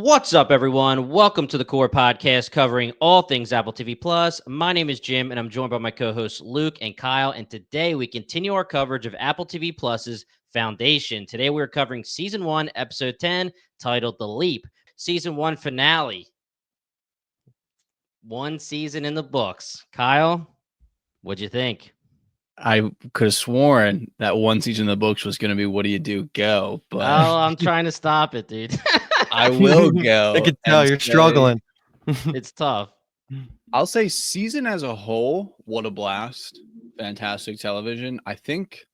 What's up, everyone? Welcome to the Core Podcast covering all things Apple TV Plus. My name is Jim, and I'm joined by my co-hosts Luke and Kyle. And today we continue our coverage of Apple TV Plus's Foundation. Today we're covering Season 1, Episode 10, titled The Leap. Season 1 finale. One season in the books. Kyle, what'd you think? I could have sworn that one season of the books was going to be "What do you do? Go!" Oh, But I'm trying to stop it, dude. I will I go could tell and you're say, struggling. It's tough. I'll say season as a whole, what a blast! Fantastic television. I think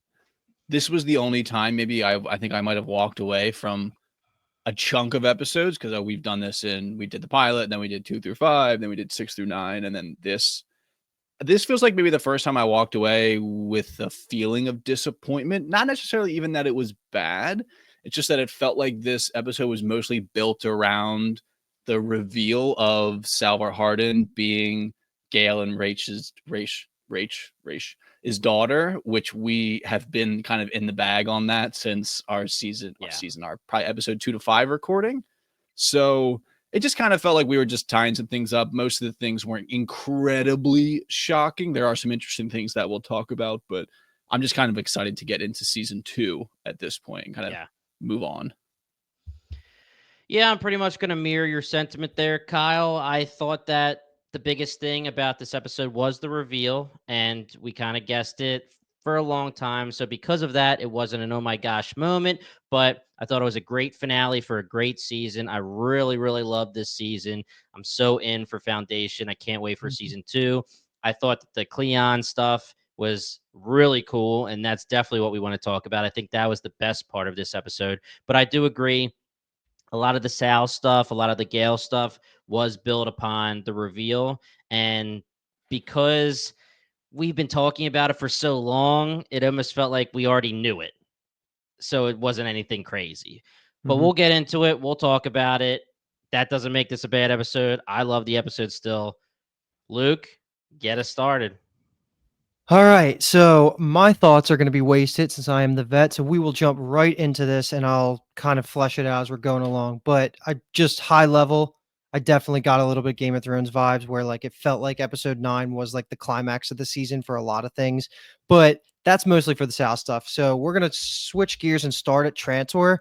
this was the only time maybe I think I might have walked away from a chunk of episodes because we've done this we did the pilot, then we did 2 through 5, then we did 6 through 9, and then this feels like maybe the first time I walked away with a feeling of disappointment. Not necessarily even that it was bad. It's just that it felt like this episode was mostly built around the reveal of Salvor Hardin being Gail and Rach's daughter, which we have been kind of in the bag on that since our our probably episode 2 to 5 recording. So it just kind of felt like we were just tying some things up. Most of the things weren't incredibly shocking. There are some interesting things that we'll talk about, but I'm just kind of excited to get into season 2 at this point and kind of move on. Yeah, I'm pretty much going to mirror your sentiment there, Kyle. I thought that the biggest thing about this episode was the reveal, and we kind of guessed it for a long time. So, because of that, it wasn't an oh my gosh moment, but I thought it was a great finale for a great season. I really, really loved this season. I'm so in for Foundation. I can't wait for season 2. I thought that the Cleon stuff was really cool, and that's definitely what we want to talk about. I think that was the best part of this episode, but I do agree a lot of the Sal stuff, a lot of the Gale stuff was built upon the reveal. And because we've been talking about it for so long, it almost felt like we already knew it. So it wasn't anything crazy. But we'll get into it. We'll talk about it. That doesn't make this a bad episode. I love the episode still. Luke, get us started. All right, so my thoughts are going to be wasted since I am the vet, so we will jump right into this and I'll kind of flesh it out as we're going along. But I just high level, I definitely got a little bit Game of Thrones vibes where like it felt like episode 9 was like the climax of the season for a lot of things, but that's mostly for the South stuff. So we're going to switch gears and start at Trantor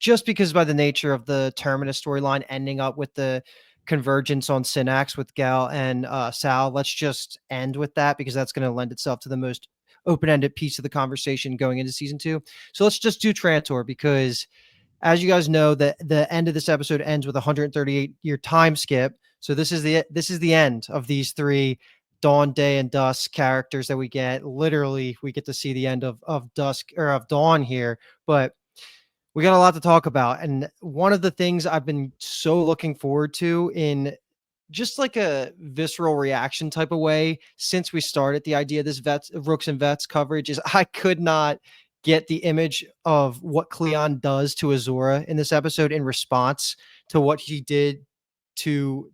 just because by the nature of the Terminus storyline ending up with the convergence on Synax with Gal and Sal. Let's just end with that because that's going to lend itself to the most open-ended piece of the conversation going into season 2. So let's just do Trantor because as you guys know, the end of this episode ends with a 138-year time skip. So this is the end of these three Dawn, Day, and Dusk characters that we get. Literally, we get to see the end of Dusk or of Dawn here, but we got a lot to talk about. And one of the things I've been so looking forward to in just like a visceral reaction type of way since we started the idea of this Rooks and Vets coverage is I could not get the image of what Cleon does to Azura in this episode in response to what he did to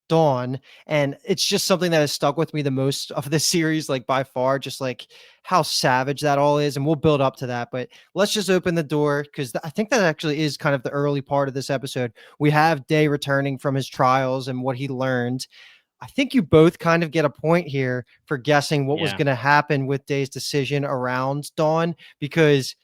Dawn, and it's just something that has stuck with me the most of the series, like by far, just like how savage that all is, and we'll build up to that. But let's just open the door because I think that actually is kind of the early part of this episode. We have Day returning from his trials and what he learned. I think you both kind of get a point here for guessing what was going to happen with Day's decision around Dawn because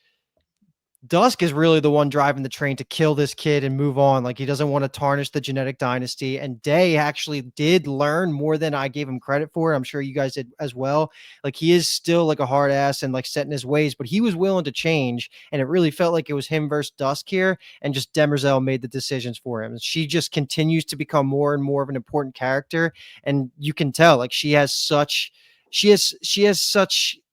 Dusk is really the one driving the train to kill this kid and move on. Like he doesn't want to tarnish the genetic dynasty. And Day actually did learn more than I gave him credit for. I'm sure you guys did as well. Like he is still like a hard ass and like set in his ways, but he was willing to change. And it really felt like it was him versus Dusk here. And just Demerzel made the decisions for him. She just continues to become more and more of an important character. And you can tell like she has such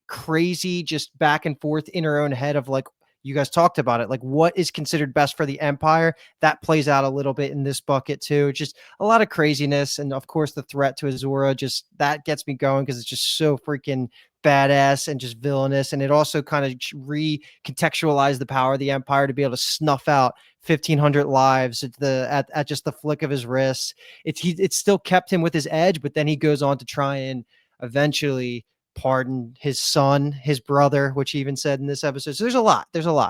crazy just back and forth in her own head of like, you guys talked about it, like what is considered best for the Empire. That plays out a little bit in this bucket too. Just a lot of craziness. And of course the threat to Azura, just that gets me going because it's just so freaking badass and just villainous. And it also kind of recontextualized the power of the Empire to be able to snuff out 1,500 lives at just the flick of his wrist. It still kept him with his edge, but then he goes on to try and eventually pardon his son, his brother, which he even said in this episode. So there's a lot.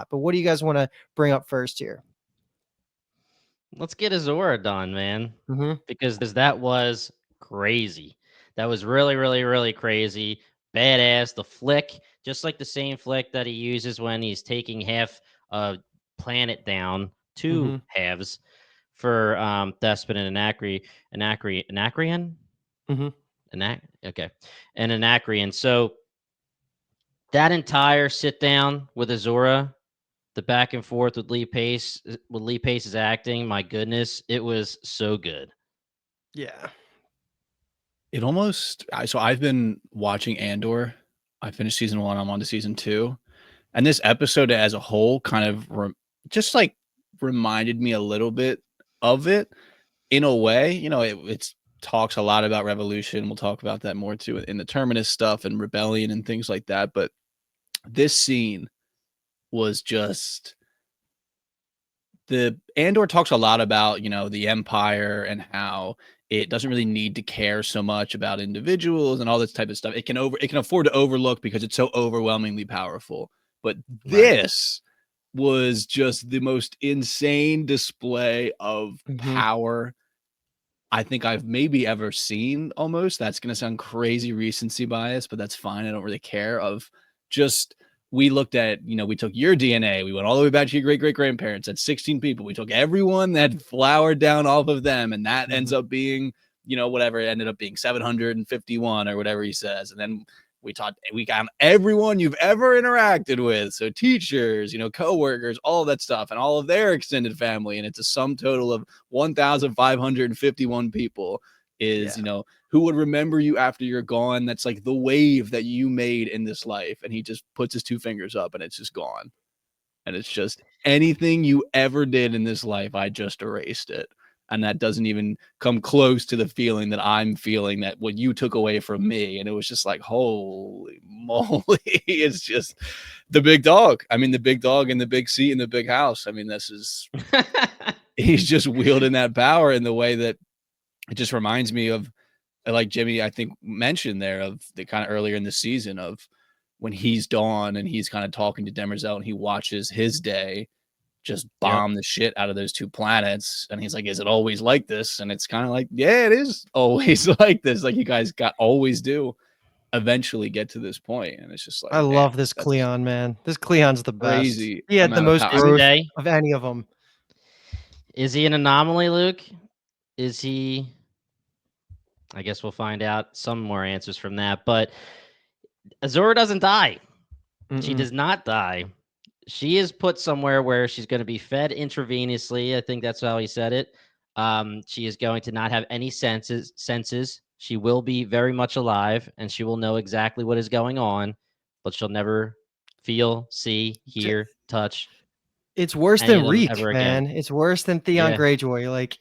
But what do you guys want to bring up first here? let's get Azora done, man, Hmm. because that was crazy. That was really, really, really crazy. Badass. The flick, just like the same flick that he uses when he's taking half a planet down, two Hmm. halves for Thespin and Anacreon? Hmm. Okay. And Anacreon. So that entire sit down with Azora, the back and forth with Lee Pace's acting, my goodness, it was so good. Yeah. It almost so I've been watching Andor. I finished season 1, I'm on to season 2. And this episode as a whole kind of just like reminded me a little bit of it in a way. It's talks a lot about revolution. We'll talk about that more too in the Terminus stuff and rebellion and things like that. But this scene was just the Andor talks a lot about, the empire and how it doesn't really need to care so much about individuals and all this type of stuff. It can afford to overlook because it's so overwhelmingly powerful. But Right. this was just the most insane display of Hmm. power I think I've maybe ever seen almost. That's gonna sound crazy recency bias, but that's fine. I don't really care. Of just we looked at, we took your DNA, we went all the way back to your great great grandparents. That's 16 people. We took everyone that flowered down off of them, and that ends Hmm. up being, whatever it ended up being 751 or whatever he says. And then we got everyone you've ever interacted with. So teachers, coworkers, all of that stuff, and all of their extended family. And it's a sum total of 1,551 people is, Yeah. who would remember you after you're gone. That's like the wave that you made in this life. And he just puts his two fingers up and it's just gone. And it's just anything you ever did in this life, I just erased it. And that doesn't even come close to the feeling that I'm feeling that what you took away from me. And it was just like, holy moly. It's just the big dog. I mean, the big dog in the big seat in the big house. I mean, he's just wielding that power in the way that it just reminds me of, like Jimmy, I think, mentioned there, of the kind of earlier in the season of when he's Dawn and he's kind of talking to Demerzel and he watches his day just Yep. bomb the shit out of those two planets. And he's like, is it always like this? And it's kind of like, yeah, it is always like this. Like you guys always do eventually get to this point. And it's just like, I damn, love this that's Cleon, man. This Cleon's the best. crazy He had the amount of most power. His I mean, growth day. of any of them. Is he an anomaly, Luke? Is he? I guess we'll find out some more answers from that. But Azora doesn't die. She Mm-mm. does not die. She is put somewhere where she's going to be fed intravenously. I think that's how he said it. She is going to not have any senses. She will be very much alive, and she will know exactly what is going on, but she'll never feel, see, J- hear, touch It's worse any than of them Reek, ever again. man. It's worse than Theon Yeah. Greyjoy. Like,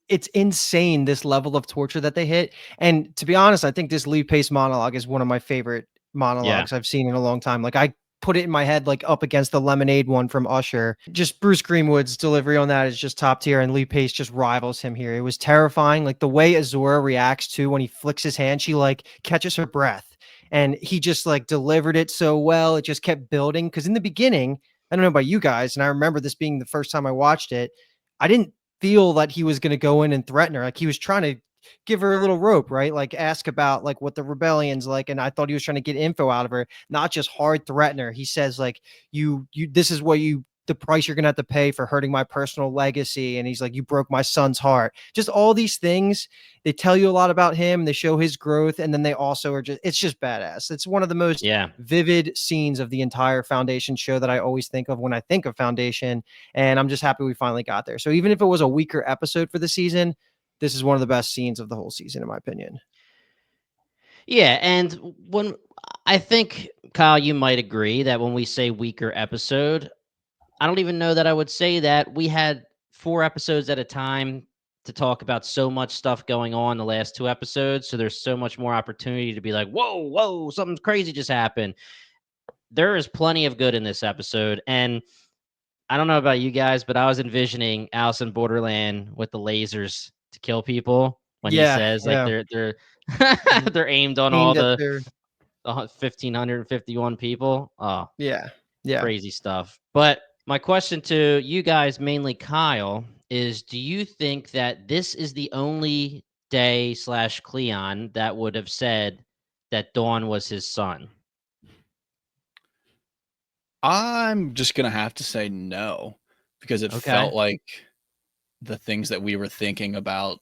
it's insane this level of torture that they hit. And to be honest, I think this Lee Pace monologue is one of my favorite Yeah. monologues I've seen in a long time. Like, I put it in my head, like up against the Lemonade one from Usher. Just Bruce Greenwood's delivery on that is just top tier, and Lee Pace just rivals him here. It was terrifying. Like the way Azora reacts to when he flicks his hand, she like catches her breath. And he just like delivered it so well. It just kept building. Cause in the beginning, I don't know about you guys, and I remember this being the first time I watched it. I didn't feel that he was going to go in and threaten her. Like he was trying to give her a little rope, right? Like ask about like what the rebellion's like, and I thought he was trying to get info out of her, not just hard threaten her. He says like this is what the price you're gonna have to pay for hurting my personal legacy, and he's like, you broke my son's heart. Just all these things, they tell you a lot about him, they show his growth, and then they also are just, it's just badass. It's one of the most Yeah. vivid scenes of the entire Foundation show that I always think of when I think of Foundation. And I'm just happy we finally got there. So even if it was a weaker episode for the season, this is one of the best scenes of the whole season, in my opinion. Yeah. And when I think, Kyle, you might agree that when we say weaker episode, I don't even know that I would say that. We had 4 episodes at a time to talk about so much stuff going on the last 2 episodes. So there's so much more opportunity to be like, whoa, something crazy just happened. There is plenty of good in this episode. And I don't know about you guys, but I was envisioning Alice in Borderland with the lasers to kill people when he Yeah, says like yeah. they're Mhm. they're aimed on all Aimed at the their 1,551 people. Oh, yeah, yeah. crazy stuff. But my question to you guys, mainly Kyle, is, do you think that this is the only Day / Cleon that would have said that Dawn was his son? I'm just gonna have to say no, because it Okay. felt like the things that we were thinking about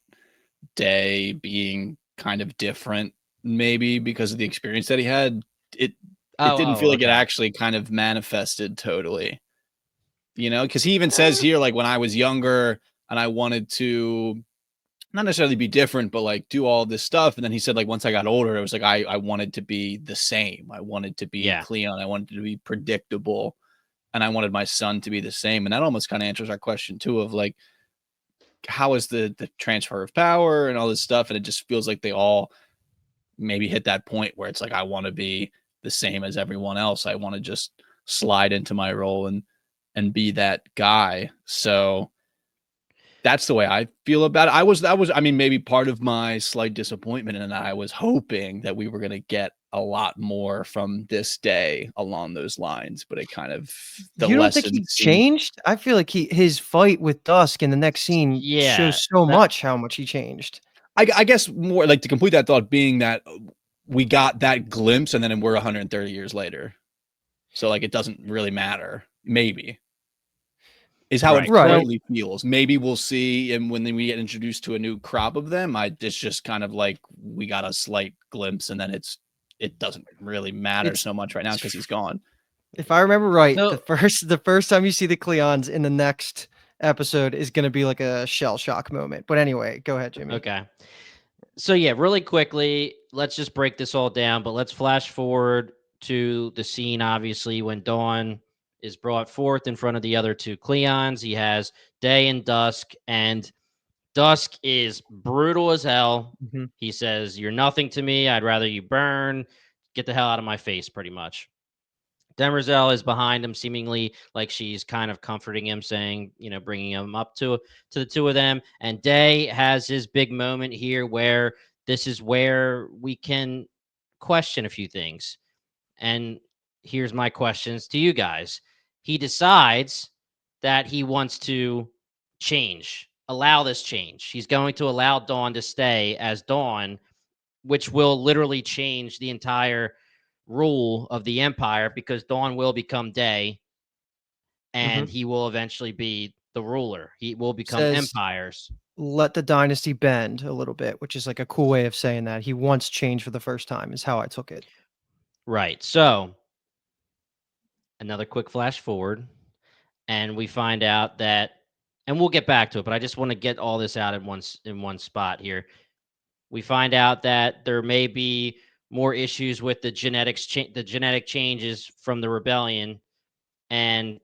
Day being kind of different, maybe because of the experience that he had. It it didn't feel like it Okay. actually kind of manifested totally, because he even says here, like, when I was younger and I wanted to not necessarily be different, but like do all this stuff. And then he said, like, once I got older, it was like I wanted to be the same. I wanted to be Yeah. Cleon. I wanted to be predictable. And I wanted my son to be the same. And that almost kind of answers our question too of like, how is the transfer of power and all this stuff? And it just feels like they all maybe hit that point where it's like, I want to be the same as everyone else. I want to just slide into my role and be that guy. So that's the way I feel about it. I mean, maybe part of my slight disappointment, and I was hoping that we were going to get a lot more from this Day along those lines, but it kind of the You don't think lesson he seemed. changed? I feel like his fight with Dusk in the next scene Yeah. shows so That much how much he changed. I guess more like to complete that thought being that we got that glimpse, and then we're 130 years later, so like it doesn't really matter. Maybe is how it right. Right. So currently feels. Maybe we'll see, and when we get introduced to a new crop of them, it's just kind of like we got a slight glimpse, and then it doesn't really matter It's so much right now it's because he's gone. If I remember right, the so first time you see the Cleons in the next episode is gonna be like a shell shock moment. But anyway, go ahead, Jimmy. okay. So yeah, really quickly, let's just break this all down, but let's flash forward to the scene obviously when Dawn is brought forth in front of the other two Cleons. He has Day and Dusk, and Dusk is brutal as hell. Mhm. He says, "You're nothing to me. I'd rather you burn. Get the hell out of my face," pretty much. Demerzel is behind him, seemingly like she's kind of comforting him, saying, bringing him up to the two of them. And Day has his big moment here where this is where we can question a few things. And here's my questions to you guys. He decides that he wants to allow this change. He's going to allow Dawn to stay as Dawn, which will literally change the entire rule of the empire because Dawn will become Day and Mhm. he will eventually be the ruler. He will become Says empires. let the dynasty bend a little bit, which is like a cool way of saying that. He wants change for the first time is how I took it. Right. So, another quick flash forward, and we find out that, and we'll get back to it, but I just want to get all this out in one spot here. We find out that there may be more issues with the the genetic changes from the rebellion, and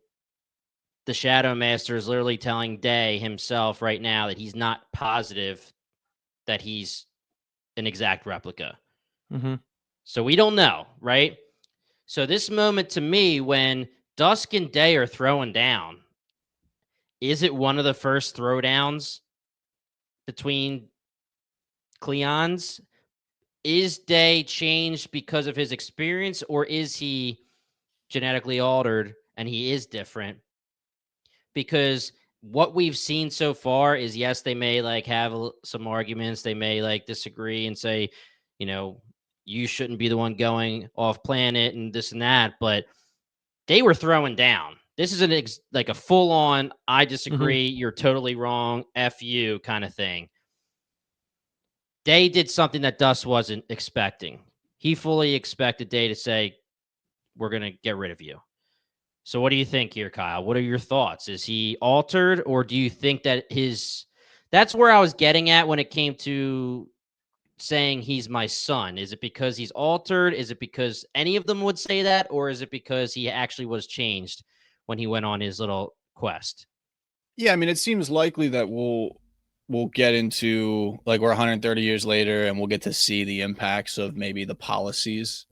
the Shadow Master is literally telling Day himself right now that he's not positive that he's an exact replica. Mhm. So we don't know, right? So this moment to me, when Dusk and Day are throwing down, is it one of the first throwdowns between Cleons? Is Day changed because of his experience, or is he genetically altered and he is different? Because what we've seen so far is, yes, they may like have some arguments, they may like disagree and say, you know, you shouldn't be the one going off planet and this and that, but they were throwing down. This is like a full on I Mhm. disagree, you're totally wrong, F you kind of thing. Day did something that Dust wasn't expecting. He fully expected Day to say, we're going to get rid of you. So what do you think here, Kyle? What are your thoughts? Is he altered, or do you think that that's where I was getting at when it came to saying he's my son? Is it because he's altered? Is it because any of them would say that, or is it because he actually was changed when he went on his little quest? Yeah, I mean, it seems likely that we'll get into like we're 130 years later, and we'll get to see the impacts of maybe the policies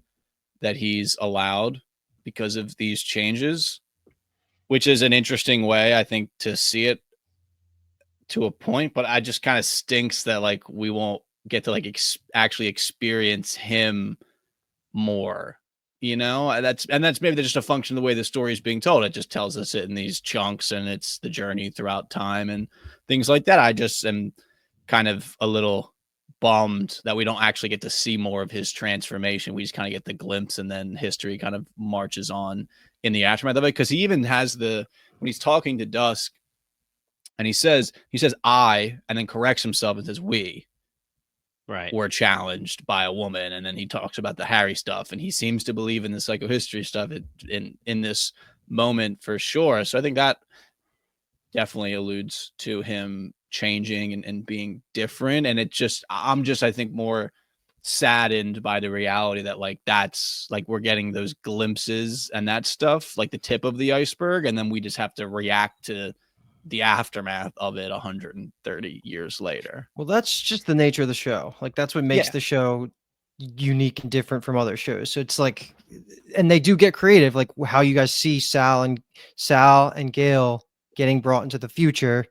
that he's allowed because of these changes, which is an interesting way, I think, to see it to a point. But I just kind of stinks that like we won't get to like actually experience him more. That's maybe just a function of the way the story is being told. It just tells us it in these chunks, and it's the journey throughout time and things like that. I just am kind of a little bummed that we don't actually get to see more of his transformation. We just kind of get the glimpse, and then history kind of marches on in the aftermath of it. Because he even has when he's talking to Dusk, and he says I, and then corrects himself and says we. Right. Were challenged by a woman, and then he talks about the Harry stuff, and he seems to believe in the psychohistory stuff in this moment for sure. So I think that definitely alludes to him changing and being different. And I'm just I think more saddened by the reality that like that's like we're getting those glimpses and that stuff, like the tip of the iceberg, and then we just have to react to the aftermath of it 130 years later. Well, that's just the nature of the show. Like that's what makes Yeah. the show unique and different from other shows. So it's like, and they do get creative, like how you guys see Sal and Gail getting brought into the future.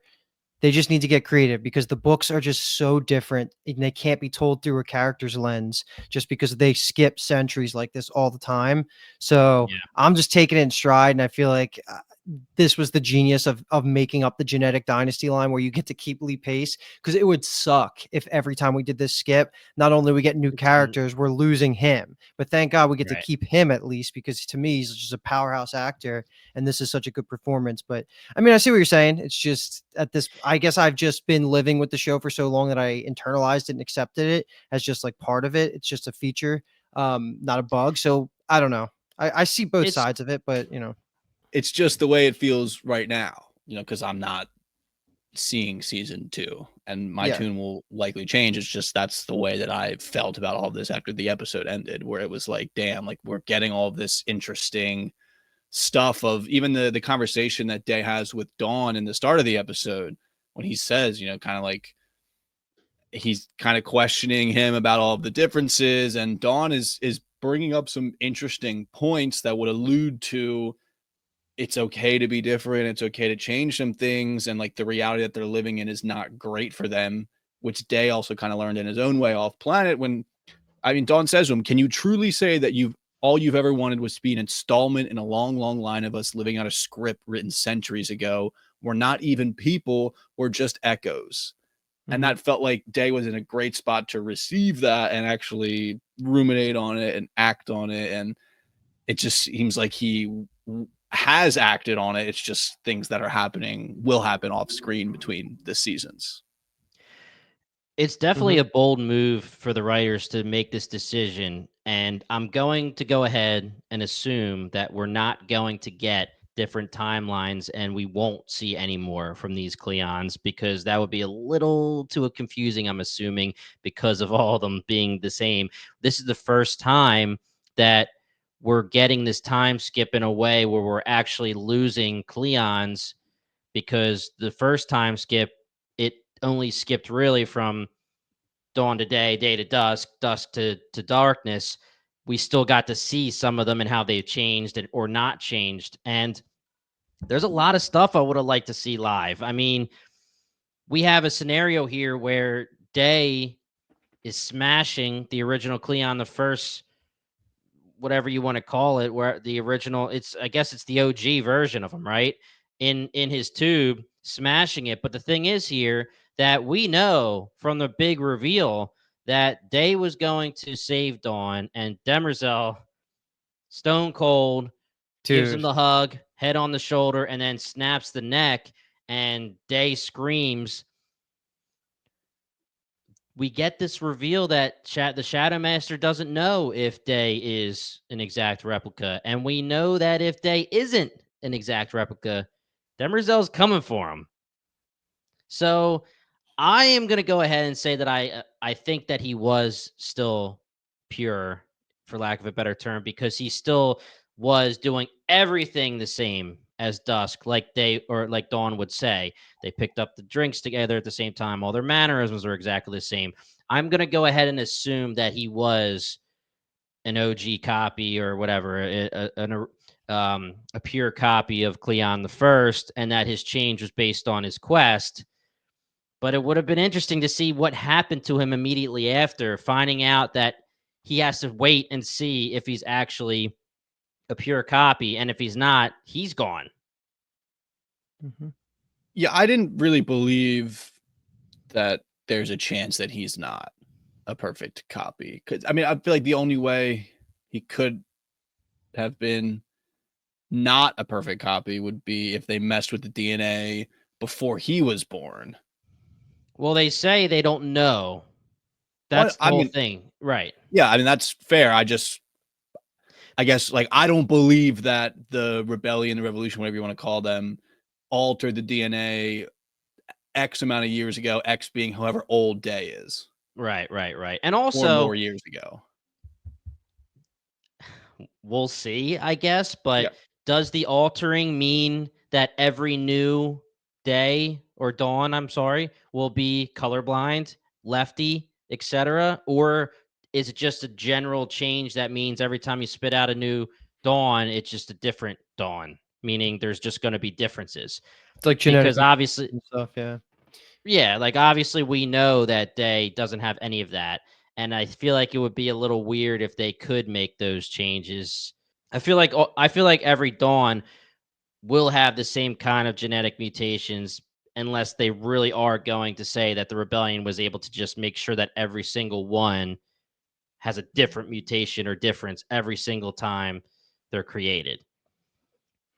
They just need to get creative because the books are just so different and they can't be told through a character's lens just because they skip centuries like this all the time. So Yeah. I'm just taking it in stride, and I feel like this was the genius of making up the genetic dynasty line where you get to keep Lee Pace, because it would suck if every time we did this skip, not only we get new characters, we're losing him. But thank God we get to keep him at least, because to me he's just a powerhouse actor, and this is such a good performance. But I mean, I see what you're saying. It's just I guess I've just been living with the show for so long that I internalized it and accepted it as just like part of it. It's just a feature, not a bug. So I don't know. I see both sides of it, but it's just the way it feels right now, because I'm not seeing season 2, and my tune will likely change. It's just that's the way that I felt about all of this after the episode ended, where it was like, damn, like we're getting all this interesting stuff of even the conversation that Day has with Dawn in the start of the episode when he says, kind of like he's kind of questioning him about all of the differences, and Dawn is bringing up some interesting points that would allude to it's okay to be different. It's okay to change some things. And like the reality that they're living in is not great for them, which Day also kind of learned in his own way off planet. Dawn says to him, can you truly say that all you've ever wanted was to be an installment in a long, long line of us living out a script written centuries ago? We're not even people. We're just echoes. Mm-hmm. And that felt like Day was in a great spot to receive that and actually ruminate on it and act on it. And it just seems like he has acted on it. It's just things that will happen off screen between the seasons. It's definitely a bold move for the writers to make this decision. And I'm going to go ahead and assume that we're not going to get different timelines and we won't see any more from these Cleons, because that would be a little too confusing, I'm assuming, because of all of them being the same. This is the first time that we're getting this time skip in a way where we're actually losing Cleons, because the first time skip, it only skipped really from dawn to day, day to dusk, dusk to darkness. We still got to see some of them and how they've changed or not changed. And there's a lot of stuff I would have liked to see live. I mean, we have a scenario here where Day is smashing the original Cleon the First, whatever you want to call it, where the original, I guess it's the OG version of him, right? In his tube, smashing it. But the thing is here that we know from the big reveal that Day was going to save Dawn, and Demerzel, stone cold, gives him the hug, head on the shoulder, and then snaps the neck, and Day screams. We get this reveal that the Shadow Master doesn't know if Day is an exact replica. And we know that if Day isn't an exact replica, Demerzel's coming for him. So I am going to go ahead and say that I think that he was still pure, for lack of a better term, because he still was doing everything the same as Dusk, like Dawn would say. They picked up the drinks together at the same time. All their mannerisms are exactly the same. I'm going to go ahead and assume that he was an OG copy or whatever, a pure copy of Cleon the First, and that his change was based on his quest. But it would have been interesting to see what happened to him immediately after, finding out that he has to wait and see if he's actually a pure copy, and if he's not, he's gone. Mhm. Yeah, I didn't really believe that there's a chance that he's not a perfect copy. Because I mean, I feel like the only way he could have been not a perfect copy would be if they messed with the DNA before he was born. Well, they say they don't know. Well, That's the I whole mean, thing, right? yeah, I mean that's fair. I guess like I don't believe that the rebellion, the revolution, whatever you want to call them, altered the DNA X amount of years ago, X being however old Day is, Right, right, right. And or also, more years ago. we'll see, I guess, Yeah. but does the altering mean that every new day or dawn, I'm sorry, will be colorblind, lefty, etc., or is it just a general change that means every time you spit out a new dawn, it's just a different dawn, meaning there's just going to be differences? It's like genetic Because obviously, and stuff. Yeah. yeah, like obviously we know that Day doesn't have any of that. And I feel like it would be a little weird if they could make those changes. I feel like every Dawn will have the same kind of genetic mutations unless they really are going to say that the rebellion was able to just make sure that every single one has a different mutation or difference every single time they're created.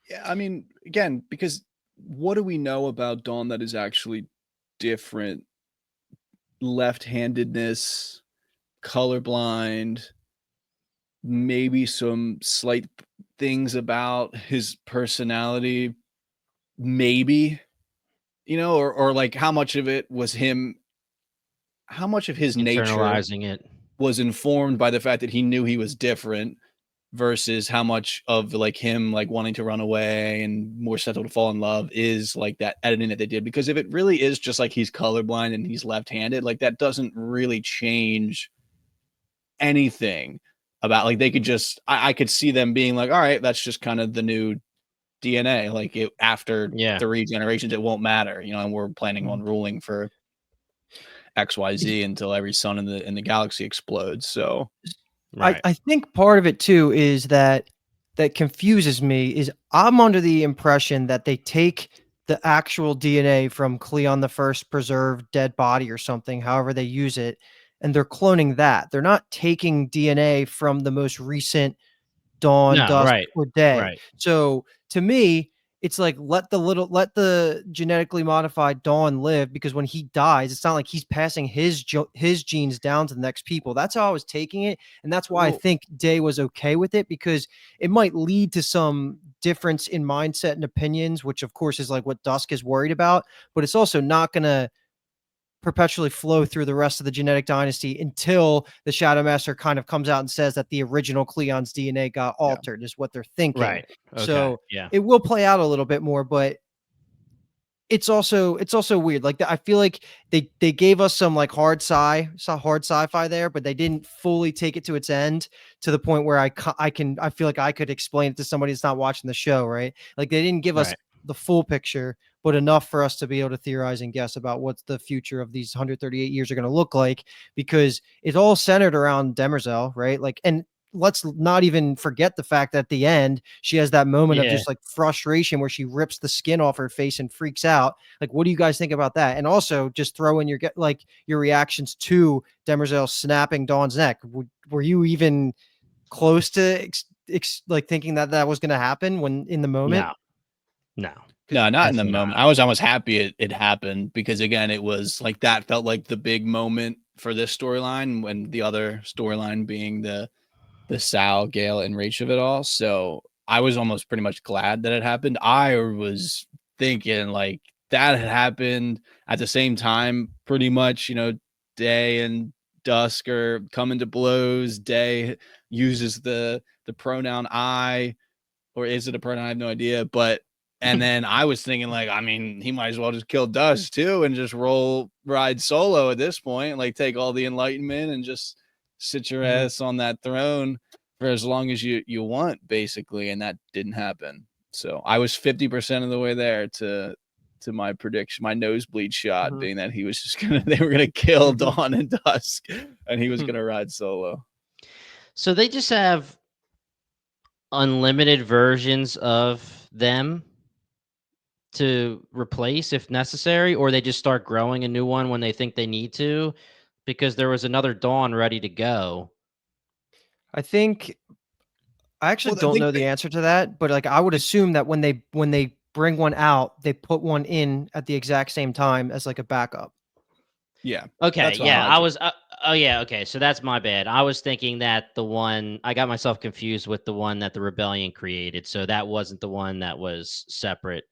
Yeah, I mean, again, because what do we know about Dawn that is actually different? Left-handedness, colorblind, maybe some slight things about his personality, maybe, or like how much of it was him, how much of his nature Internalizing it. was informed by the fact that he knew he was different versus how much of like him like wanting to run away and more settled to fall in love is like that editing that they did. Because if it really is just like he's colorblind and he's left-handed, like that doesn't really change anything about like they could just I could see them being like, all right, that's just kind of the new DNA. Like it after Yeah. 3 generations, it won't matter, and we're planning on Mhm. ruling for XYZ until every sun in the galaxy explodes. So I, Right. I think part of it too is that confuses me is I'm under the impression that they take the actual DNA from Cleon the First preserved dead body or something, however they use it, and they're cloning that. They're not taking DNA from the most recent dawn, No, dusk, right. or day. Right. So to me, it's like let the genetically modified Dawn live because when he dies, it's not like he's passing his genes down to the next people. That's how I was taking it, and that's why I well, think Day was okay with it because it might lead to some difference in mindset and opinions, which of course is like what Dusk is worried about. But it's also not going to perpetually flow through the rest of the genetic dynasty until the Shadow Master kind of comes out and says that the original Cleon's DNA got yeah. altered, is what they're thinking. Right. Okay. So Yeah. it will play out a little bit more, but it's also weird. Like I feel like they gave us some like hard sci-fi there, but they didn't fully take it to its end to the point where I feel like I could explain it to somebody that's not watching the show, right? Like they didn't give us Right. the full picture, but enough for us to be able to theorize and guess about what the future of these 138 years are going to look like because it's all centered around Demerzel, right? Like, and let's not even forget the fact that at the end she has that moment of Yeah. just like frustration where she rips the skin off her face and freaks out. Like, what do you guys think about that? And also just throw in your reactions to Demerzel snapping Dawn's neck. Were you even close to like thinking that that was going to happen when in the moment? No. No. No, not in the Definitely moment. not. I was almost happy it happened because again, it was like that felt like the big moment for this storyline when the other storyline being the Sal, Gale, and Rach of it all. So I was almost pretty much glad that it happened. I was thinking like that had happened at the same time, pretty much, Day and Dusk are coming to blows. Day uses the pronoun I, or is it a pronoun? I have no idea. But and then I was thinking, like, I mean, he might as well just kill Dusk too and just ride solo at this point, like take all the enlightenment and just sit your Mhm. ass on that throne for as long as you want, basically. And that didn't happen. So I was 50% of the way there to my prediction, my nosebleed shot Mhm. being that he was just they were gonna kill Mhm. Dawn and Dusk and he was gonna ride solo. So they just have unlimited versions of them to replace if necessary, or they just start growing a new one when they think they need to, because there was another Dawn ready to go. I think I actually Well, I don't think know the answer to that, but like I would assume that when they bring one out, they put one in at the exact same time as like a backup. yeah, Okay, that's how yeah, I I took. was. Oh yeah, okay. So that's my bad. I was thinking that the one I got myself confused with the one that the rebellion created. So that wasn't the one that was separate.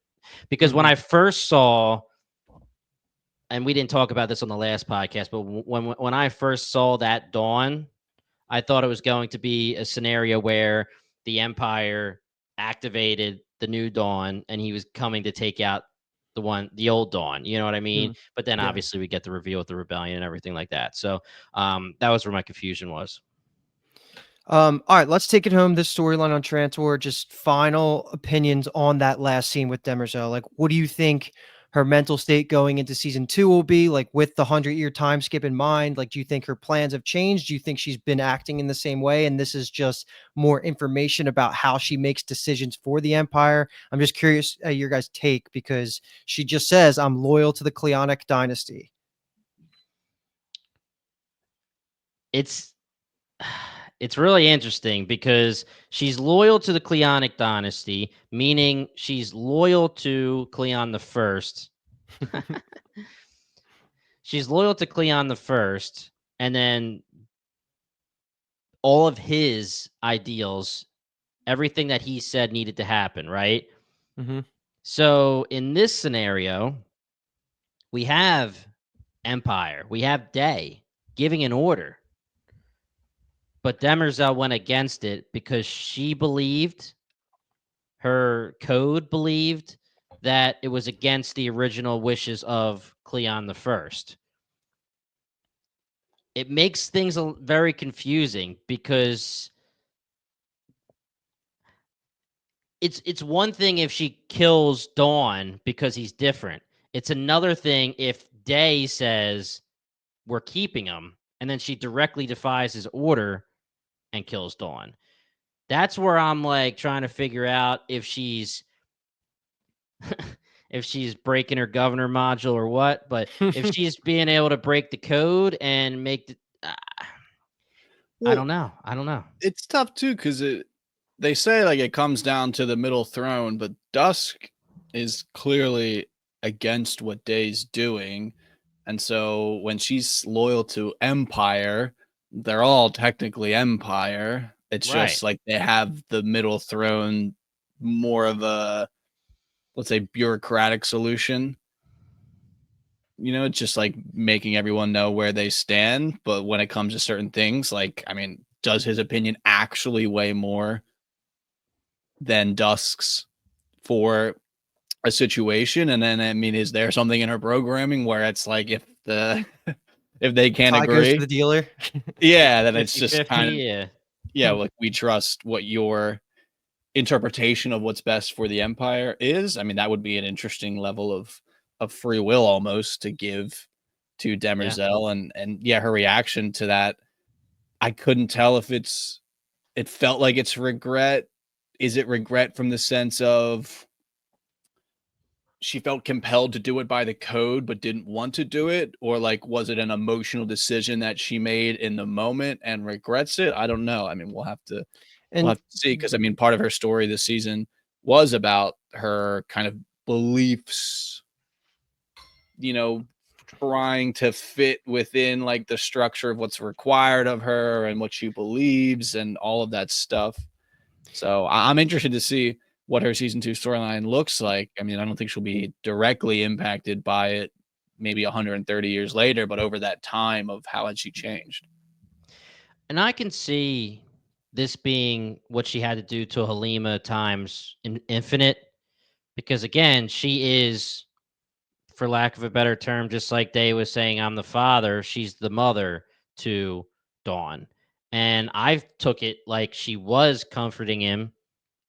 Because when Mhm. I first saw, and we didn't talk about this on the last podcast, but when I first saw that Dawn, I thought it was going to be a scenario where the Empire activated the new Dawn and he was coming to take out the old Dawn. You know what I mean? Mm, But then yeah. obviously we get the reveal with the rebellion and everything like that. So that was where my confusion was. All right, let's take it home. This storyline on Trantor. Just final opinions on that last scene with Demerzel. Like, what do you think her mental state going into season 2 will be? Like, with the 100-year time skip in mind, like, do you think her plans have changed? Do you think she's been acting in the same way, and this is just more information about how she makes decisions for the Empire? I'm just curious your guys' take because she just says, "I'm loyal to the Cleonic dynasty." It's it's really interesting because she's loyal to the Cleonic dynasty, meaning she's loyal to Cleon the First. She's loyal to Cleon the First, and then all of his ideals, everything that he said needed to happen, right? Hmm. So in this scenario, we have Empire, we have Day giving an order, but Demerzel went against it because she believed, her code believed, that it was against the original wishes of Cleon the First. It makes things very confusing because it's one thing if she kills Dawn because he's different. It's another thing if Day says we're keeping him, and then she directly defies his order and kills Dawn. That's where I'm like trying to figure out if she's if she's breaking her governor module or what. But if she's being able to break the code and make the, I Well, don't know. I don't know. it's tough too because they say like it comes down to the middle throne, but Dusk is clearly against what Day's doing. And so when she's loyal to Empire, they're all technically Empire. It's Right. just like they have the middle throne more of a, let's say, bureaucratic solution. You know, it's just like making everyone know where they stand. But when it comes to certain things, like, I mean, does his opinion actually weigh more than Dusk's for a situation? And then, I mean, is there something in her programming where it's like if the if they can't Tie goes to agree, the dealer. yeah, then it's just 50-50. kind of, Yeah. yeah, like we trust what your interpretation of what's best for the empire is. I mean, that would be an interesting level of free will almost to give to Yeah. Demerzel, and yeah, her reaction to that, I couldn't tell if it felt like it's regret. Is it regret from the sense of she felt compelled to do it by the code but didn't want to do it, or like was it an emotional decision that she made in the moment and regrets it? I don't know. I mean, we'll And have to see because I mean, part of her story this season was about her kind of beliefs, you know, trying to fit within like the structure of what's required of her and what she believes and all of that stuff. So I'm interested to see what her season 2 storyline looks like. I mean, I don't think she'll be directly impacted by it maybe 130 years later, but over that time of how had she changed? And I can see this being what she had to do to Halima times infinite, because again, she is, for lack of a better term, just like Day was saying, I'm the father, she's the mother to Dawn. And I took it like she was comforting him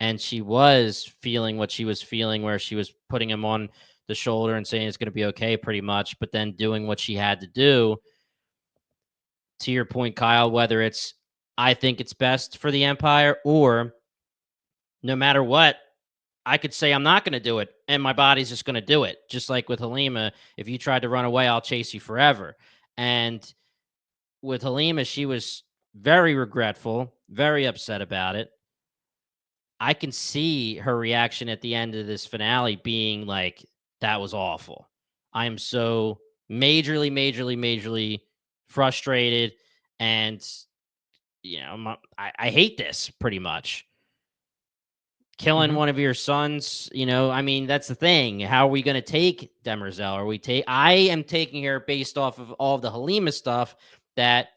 and she was feeling what she was feeling, where she was putting him on the shoulder and saying it's going to be okay, pretty much, but then doing what she had to do. To your point, Kyle, whether it's I think it's best for the Empire or no matter what, I could say I'm not going to do it, and my body's just going to do it. Just like with Halima, if you tried to run away, I'll chase you forever. And with Halima, she was very regretful, very upset about it. I can see her reaction at the end of this finale being like, that was awful. I am so majorly frustrated. And, I hate this pretty much. Killing one of your sons, I mean, that's the thing. How are we going to take Demerzel? I am taking her based off of all of the Halima stuff, that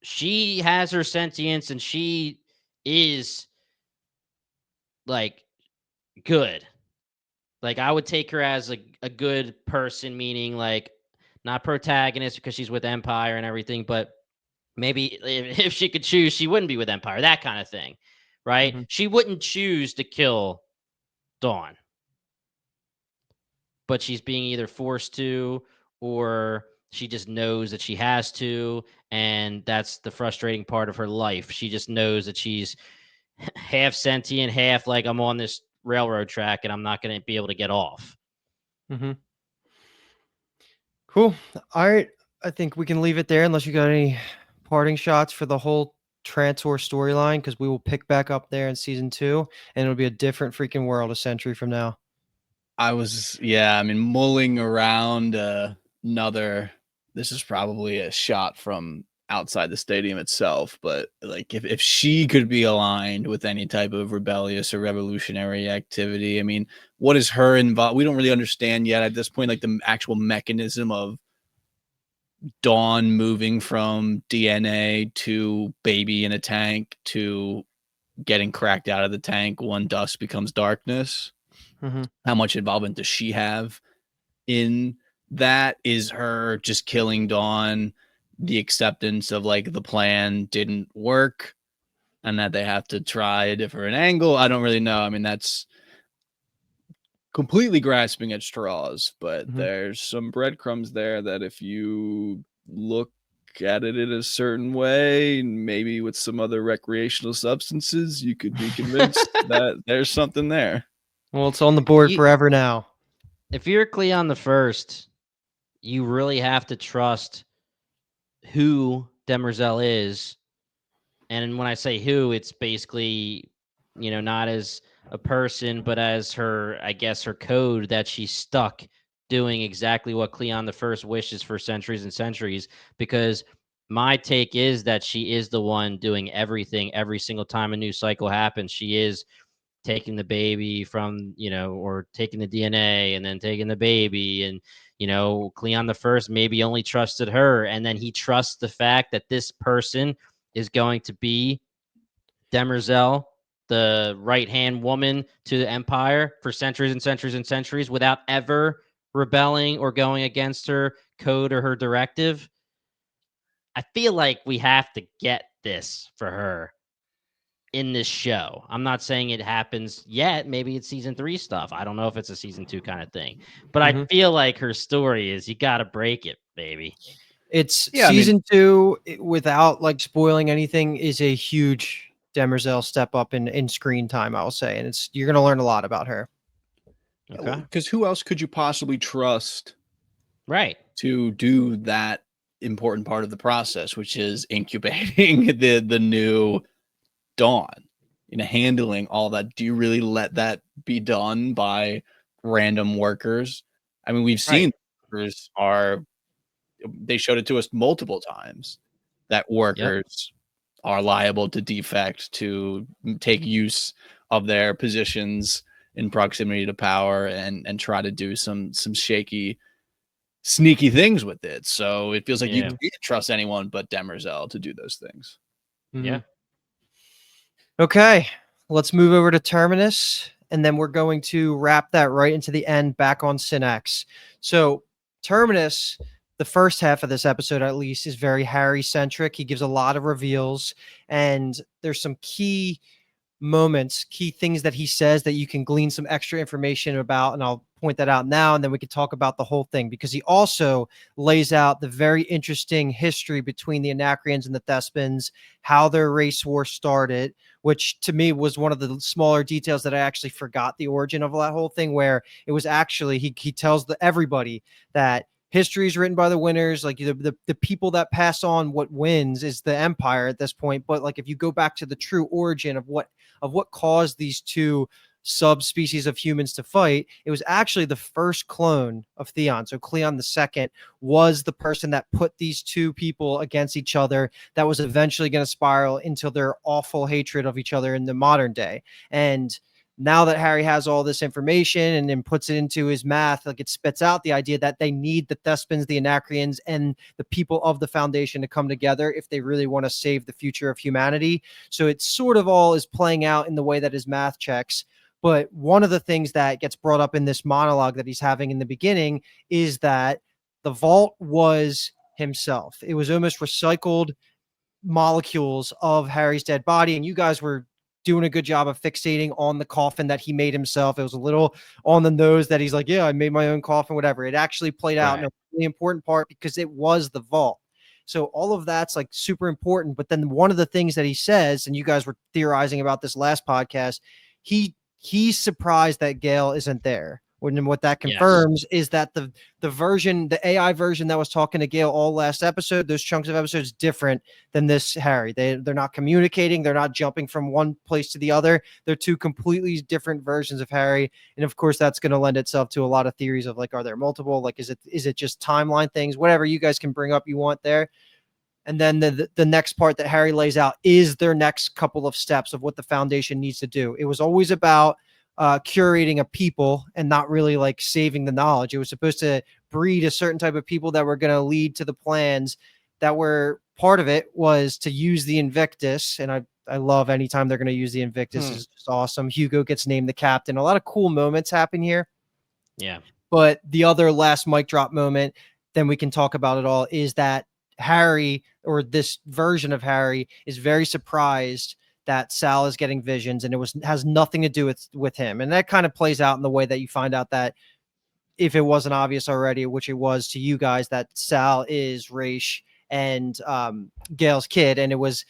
she has her sentience and she is like good. Like, I would take her as a good person, meaning like not protagonist because she's with Empire and everything, but maybe if she could choose, she wouldn't be with Empire, that kind of thing, right? She wouldn't choose to kill Dawn, but she's being either forced to, or she just knows that she has to, and that's the frustrating part of her life. She just knows that she's half sentient, half like, I'm on this railroad track and I'm not going to be able to get off. Cool. All right. I think we can leave it there unless you got any parting shots for the whole Trantor storyline, because we will pick back up there in season 2, and it'll be a different freaking world a century from now. I mean, mulling around this is probably a shot from outside the stadium itself, but like if she could be aligned with any type of rebellious or revolutionary activity, I mean, what is her involved? We don't really understand yet at this point, like the actual mechanism of Dawn moving from DNA to baby in a tank to getting cracked out of the tank when dusk becomes darkness. How much involvement does she have in that? Is her just killing Dawn the acceptance of like the plan didn't work and that they have to try a different angle? I don't really know. I mean, that's completely grasping at straws, but there's some breadcrumbs there that if you look at it in a certain way, maybe with some other recreational substances, you could be convinced that there's something there. Well, it's on the board forever now. If you're Cleon the First, you really have to trust who Demerzel is. And when I say who, it's basically, not as a person, but as her, I guess, her code that she's stuck doing exactly what Cleon the First wishes for centuries and centuries. Because my take is that she is the one doing everything every single time a new cycle happens. She is taking the baby from, or taking the DNA and then taking the baby. And, Cleon the First maybe only trusted her. And then he trusts the fact that this person is going to be Demerzel, the right-hand woman to the Empire for centuries and centuries and centuries, without ever rebelling or going against her code or her directive. I feel like we have to get this for her in this show. I'm not saying it happens yet. Maybe it's season 3 stuff. I don't know if it's a season 2 kind of thing, but I feel like her story is, you got to break it, baby. It's season 2, without like spoiling anything, is a huge Demerzel step up in screen time, I will say. And you're going to learn a lot about her. Okay. Because who else could you possibly trust to do that important part of the process, which is incubating the new Dawn, handling all that? Do you really let that be done by random workers? I mean, we've seen workers they showed it to us multiple times that workers are liable to defect, to take use of their positions in proximity to power and try to do some shaky, sneaky things with it. So it feels like you can't trust anyone but Demerzel to do those things. Yeah. Okay, let's move over to Terminus, and then we're going to wrap that right into the end back on Synapse. So Terminus, the first half of this episode at least, is very Harry-centric. He gives a lot of reveals, and there's some key moments, key things that he says that you can glean some extra information about, and I'll point that out now, and then we could talk about the whole thing, because he also lays out the very interesting history between the Anacreons and the Thespins, how their race war started, which to me was one of the smaller details that I actually forgot the origin of that whole thing, where it was actually he tells everybody that history is written by the winners. Like the people that pass on what wins is the empire at this point. But like if you go back to the true origin of what caused these two subspecies of humans to fight, it was actually the first clone of Theon. So Cleon the Second was the person that put these two people against each other, that was eventually going to spiral into their awful hatred of each other in the modern day. And now that Harry has all this information and then puts it into his math, like it spits out the idea that they need the Thespins, the Anacreons, and the people of the Foundation to come together if they really want to save the future of humanity. So it sort of all is playing out in the way that his math checks. But one of the things that gets brought up in this monologue that he's having in the beginning is that the vault was himself. It was almost recycled molecules of Harry's dead body. And you guys were doing a good job of fixating on the coffin that he made himself. It was a little on the nose that he's like, yeah, I made my own coffin, whatever. It actually played out in a really important part because it was the vault. So all of that's like super important. But then one of the things that he says, and you guys were theorizing about this last podcast, he's surprised that Gale isn't there. And what that confirms is that the AI version that was talking to Gale all last episode, those chunks of episodes, different than this Harry. They're not communicating. They're not jumping from one place to the other. They're two completely different versions of Harry. And of course, that's going to lend itself to a lot of theories of like, are there multiple? Like, is it just timeline things? Whatever you guys can bring up you want there. And then the next part that Harry lays out is their next couple of steps of what the Foundation needs to do. It was always about curating a people and not really like saving the knowledge. It was supposed to breed a certain type of people that were going to lead to the plans that were part of it was to use the Invictus. And I love anytime they're going to use the Invictus. It's just awesome. Hugo gets named the captain. A lot of cool moments happen here. Yeah. But the other last mic drop moment, then we can talk about it all, is that Harry, or this version of Harry, is very surprised that Sal is getting visions, and has nothing to do with him. And that kind of plays out in the way that you find out that, if it wasn't obvious already, which it was to you guys, that Sal is Raish and Gale's kid. And it was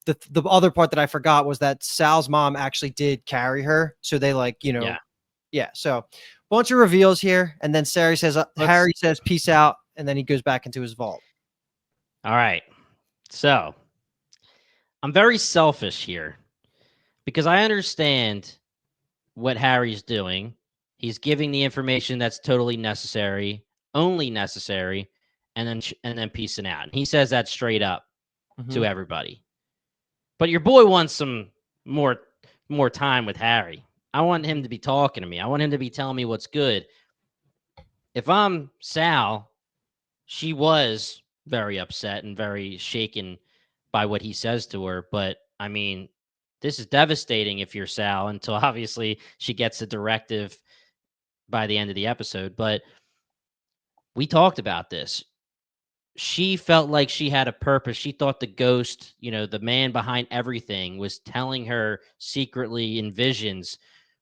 the other part that I forgot was that Sal's mom actually did carry her. So they yeah. So bunch of reveals here. And then Harry says, peace out. And then he goes back into his vault. All right. So I'm very selfish here because I understand what Harry's doing. He's giving the information that's totally necessary, only necessary, and then peacing out. And he says that straight up to everybody. But your boy wants some more time with Harry. I want him to be talking to me. I want him to be telling me what's good. If I'm Sal, she was very upset and very shaken by what he says to her. But I mean, this is devastating if you're Sal, until obviously she gets a directive by the end of the episode. But we talked about this. She felt like she had a purpose. She thought the ghost, the man behind everything, was telling her secretly in visions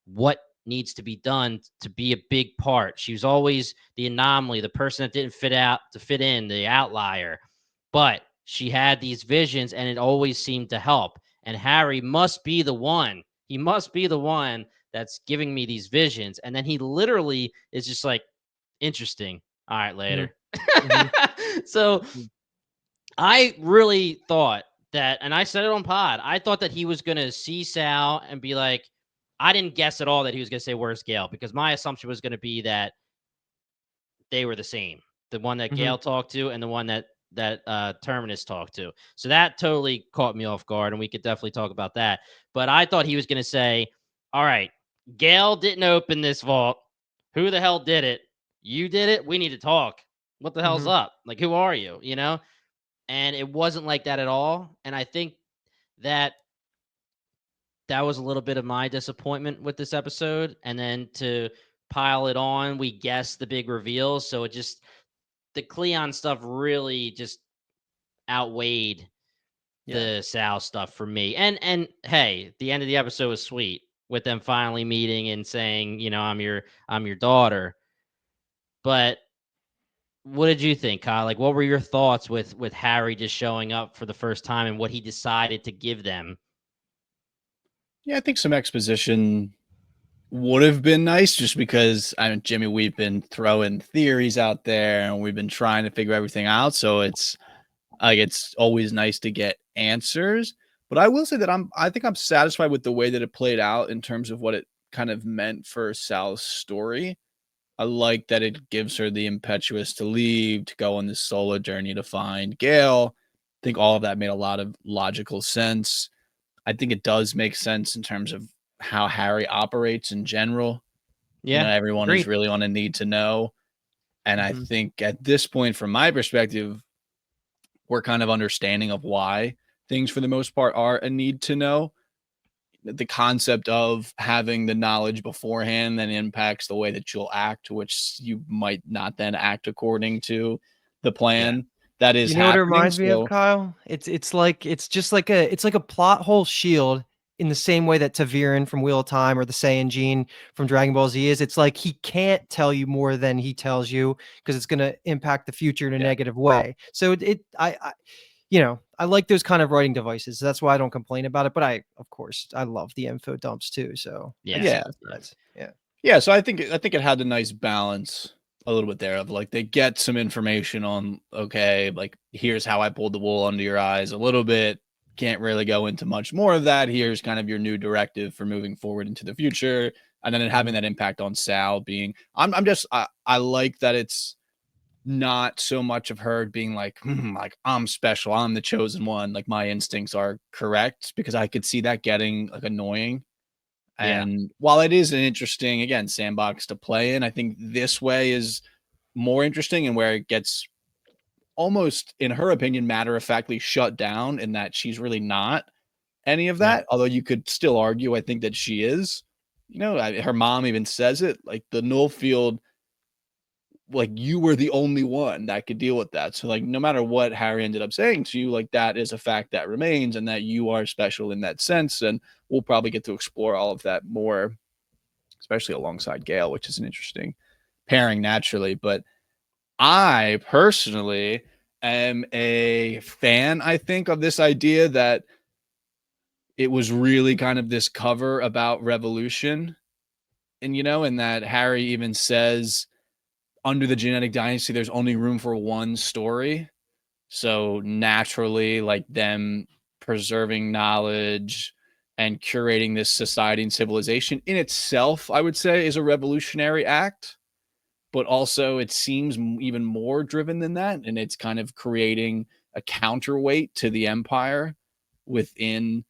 what needs to be done to be a big part. She was always the anomaly, the person that didn't fit in, the outlier. But she had these visions, and it always seemed to help. And Harry must be the one. He must be the one that's giving me these visions. And then he literally is just like, interesting. All right, later. So I really thought that, and I said it on pod, I thought that he was going to see Sal and be like, I didn't guess at all that he was going to say, where's Gale? Because my assumption was going to be that they were the same. The one that Gale talked to and the one that Terminus talked to. So that totally caught me off guard, and we could definitely talk about that. But I thought he was going to say, all right, Gale didn't open this vault. Who the hell did it? You did it? We need to talk. What the hell's up? Like, who are you? And it wasn't like that at all. And I think that was a little bit of my disappointment with this episode. And then to pile it on, we guessed the big reveals. So the Cleon stuff really just outweighed the Sal stuff for me. And hey, the end of the episode was sweet. with them finally meeting and saying, I'm your daughter. But what did you think, Kyle? Like, what were your thoughts with Harry just showing up for the first time and what he decided to give them? Yeah, I think some exposition would have been nice just because Jimmy, we've been throwing theories out there and we've been trying to figure everything out. So it's always nice to get answers. But I will say that I think I'm satisfied with the way that it played out in terms of what it kind of meant for Sal's story. I like that it gives her the impetuous to leave, to go on this solo journey to find Gale. I think all of that made a lot of logical sense. I think it does make sense in terms of how Harry operates in general. Yeah, Everyone is agreed. really on a need to know. And I Mhm. think at this point, from my perspective, we're kind of understanding of why things for the most part are a need to know. The concept of having the knowledge beforehand then impacts the way that you'll act, which you might not then act according to the Yeah. plan that is You know what it happening. reminds me of, So Kyle? It's just like a plot hole shield in the same way that Taviran from Wheel of Time or the Saiyan Gene from Dragon Ball Z is. It's like he can't tell you more than he tells you because it's going to impact the future in a yeah, negative way. So I like those kind of writing devices. That's why I don't complain about it. But of course, I love the info dumps too. So I Yeah. just yeah, Yeah. yeah. yeah. So I think it had a nice balance a little bit there of like they get some information on, okay, like here's how I pulled the wool under your eyes a little bit. Can't really go into much more of that. Here's kind of your new directive for moving forward into the future. And then it having Mhm. that impact on Sal being I like that it's not so much of her being like, like I'm special, I'm the chosen one, like my instincts are correct, because I could see that getting like annoying. Yeah. And while it is an interesting, again, sandbox to play in, I think this way is more interesting and where it gets almost, in her opinion, matter of factly shut down in that she's really not any of Yeah. that. Although you could still argue, I think that she is. Her mom even says it like the Nullfield, like you were the only one that could deal with that. So like no matter what Harry ended up saying to you, like that is a fact that remains and that you are special in that sense. And we'll probably get to explore all of that more, especially alongside Gale, which is an interesting pairing naturally. But I personally am a fan, I think, of this idea that it was really kind of this cover about revolution. And that Harry even says under the genetic dynasty, there's only room for one story. So naturally, like them preserving knowledge and curating this society and civilization in itself, I would say, is a revolutionary act. But also, it seems even more driven than that. And it's kind of creating a counterweight to the empire within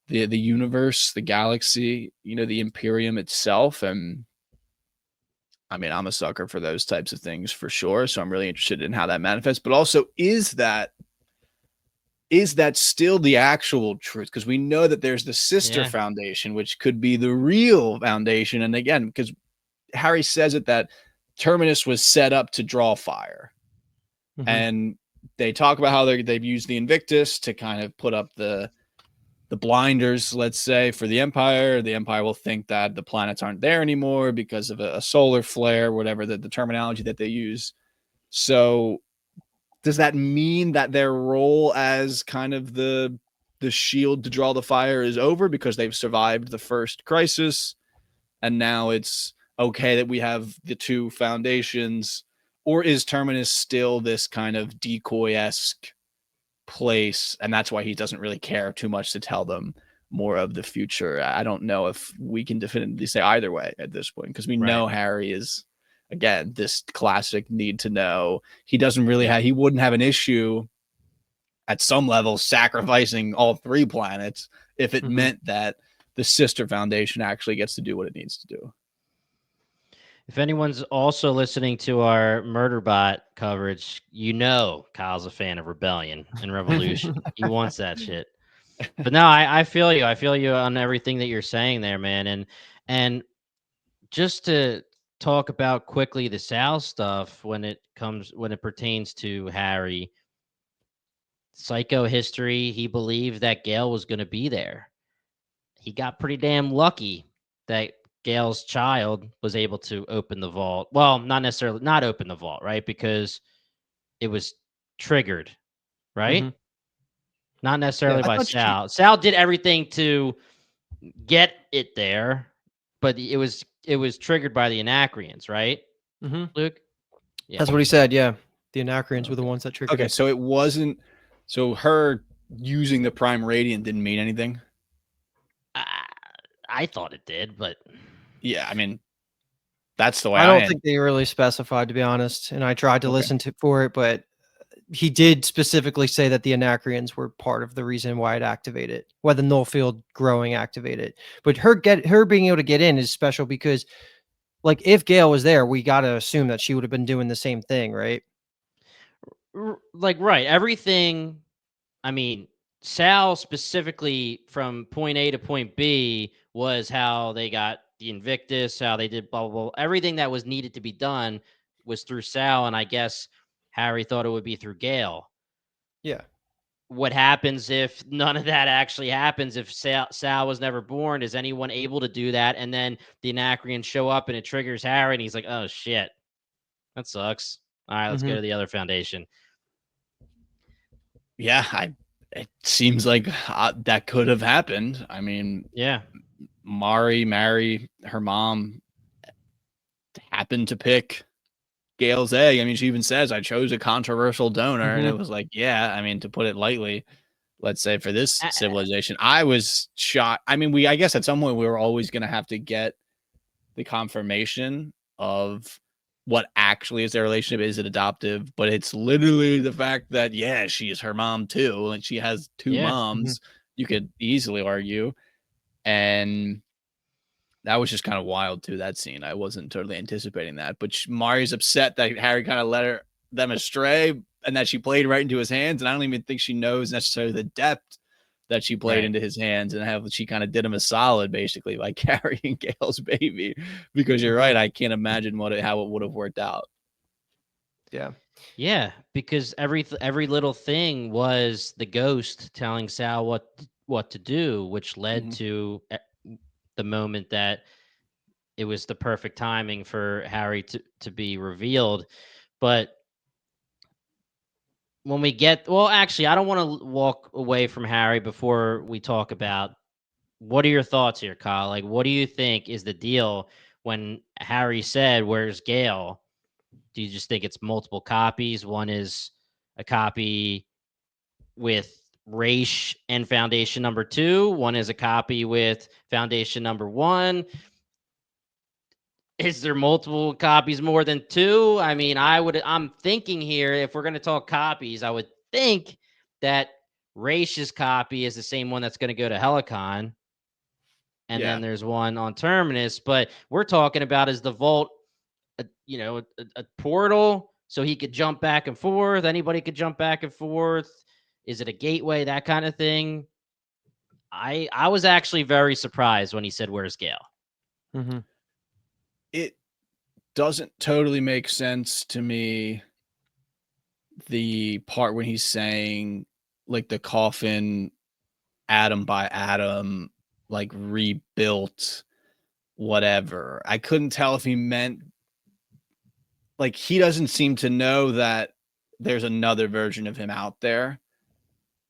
the universe, the galaxy, the Imperium itself. And I mean, I'm a sucker for those types of things for sure. So I'm really interested in how that manifests. But also, is that still the actual truth? Because we know that there's the sister Yeah. foundation, which could be the real foundation. And again, because Harry says it that Terminus was set up to draw fire. Mhm. And they talk about how they've used the Invictus to kind of put up the blinders, let's say, for the Empire. The Empire will think that the planets aren't there anymore because of a solar flare, whatever the terminology that they use. So does that mean that their role as kind of the shield to draw the fire is over because they've survived the first crisis and now it's okay that we have the two foundations? Or is Terminus still this kind of decoy-esque place, and that's why he doesn't really care too much to tell them more of the future? I don't know if we can definitively say either way at this point, because we Right. know Harry is, again, this classic need to know. He doesn't really Yeah. he wouldn't have an issue at some level sacrificing all three planets if it Mhm. meant that the sister foundation actually gets to do what it needs to do. If anyone's also listening to our Murderbot coverage, Kyle's a fan of Rebellion and Revolution. He wants that shit. But no, I feel you. I feel you on everything that you're saying there, man. And just to talk about quickly the Sal stuff when it pertains to Harry, psycho history, he believed that Gale was going to be there. He got pretty damn lucky that Gail's child was able to open the vault. Well, not necessarily not open the vault, right? Because it was triggered, right? Mhm. Not Yeah. necessarily I by thought she Sal. Sal did everything to get it there, but it was triggered by the Anacreons, right, Mhm. Luke? Yeah. That's what he said. Yeah. The Anacreons were the okay. ones that triggered Okay, it. so it wasn't so her using the Prime Radiant didn't mean anything. I, I thought it did, but Yeah, I mean, that's the way I I don't had. think they really specified, to be honest. And I tried to Okay. listen to for it, but he did specifically say that the Anacreons were part of the reason why it activated, why the Nullfield growing activated. But her being able to get in is special because, like, if Gale was there, we got to assume that she would have been doing the same thing, right? like right, everything. I mean, Sal specifically from point A to point B was how they got the Invictus, how they did blah blah blah. Everything that was needed to be done was through Sal, and I guess Harry thought it would be through Gale. Yeah. What happens if none of that actually happens? If Sal was never born, is anyone able to do that? And then the Anacreons show up and it triggers Harry, and he's like, "Oh shit, that sucks. All right, let's go Hmm. to the other foundation." Yeah, it seems like that could have happened. I mean, Yeah, Mary, her mom happened to pick Gail's egg. I mean, she even says, I chose a controversial donor. And Hmm. it was like, yeah, I mean, to put it lightly, let's say for this Uh, civilization, I was shocked. I mean, I guess at some point we were always going to have to get the confirmation of what actually is their relationship. Is it adoptive? But it's literally the fact that, yeah, she is her mom too. And she has two yeah, Hmm. moms, you could easily argue. And that was just kind of wild too. That scene, I wasn't totally anticipating that. But Mari's upset that Harry kind of led them astray, and that she played right into his hands. And I don't even think she knows necessarily the depth that she played right. into his hands, and how she kind of did him a solid basically by carrying Gale's baby. Because you're Hmm. right, I can't imagine how it would have worked out. Yeah. Yeah, because every little thing was the ghost telling Sal what to do, which led Mm-hmm. to the moment that it was the perfect timing for Harry to be revealed. But when we get, well, actually, I don't want to walk away from Harry before we talk about what are your thoughts here, Kyle? Like, what do you think is the deal when Harry said, "Where's Gale?" Do you just think it's multiple copies? One is a copy with Raish and Foundation number 2. One is a copy with Foundation number 1. Is there multiple copies more than 2? I mean, I'm thinking here, if we're going to talk copies, I would think that Raish's copy is the same one that's going to go to Helicon. And Yeah. then there's one on Terminus, but we're talking about is the vault, a portal so he could jump back and forth. Anybody could jump back and forth. Is it a gateway? That kind of thing. I was actually very surprised when he said, "Where's Gale?" Hmm. It doesn't totally make sense to me, the part when he's saying like the coffin atom by atom, like rebuilt whatever. I couldn't tell if he meant, like, he doesn't seem to know that there's another version of him out there.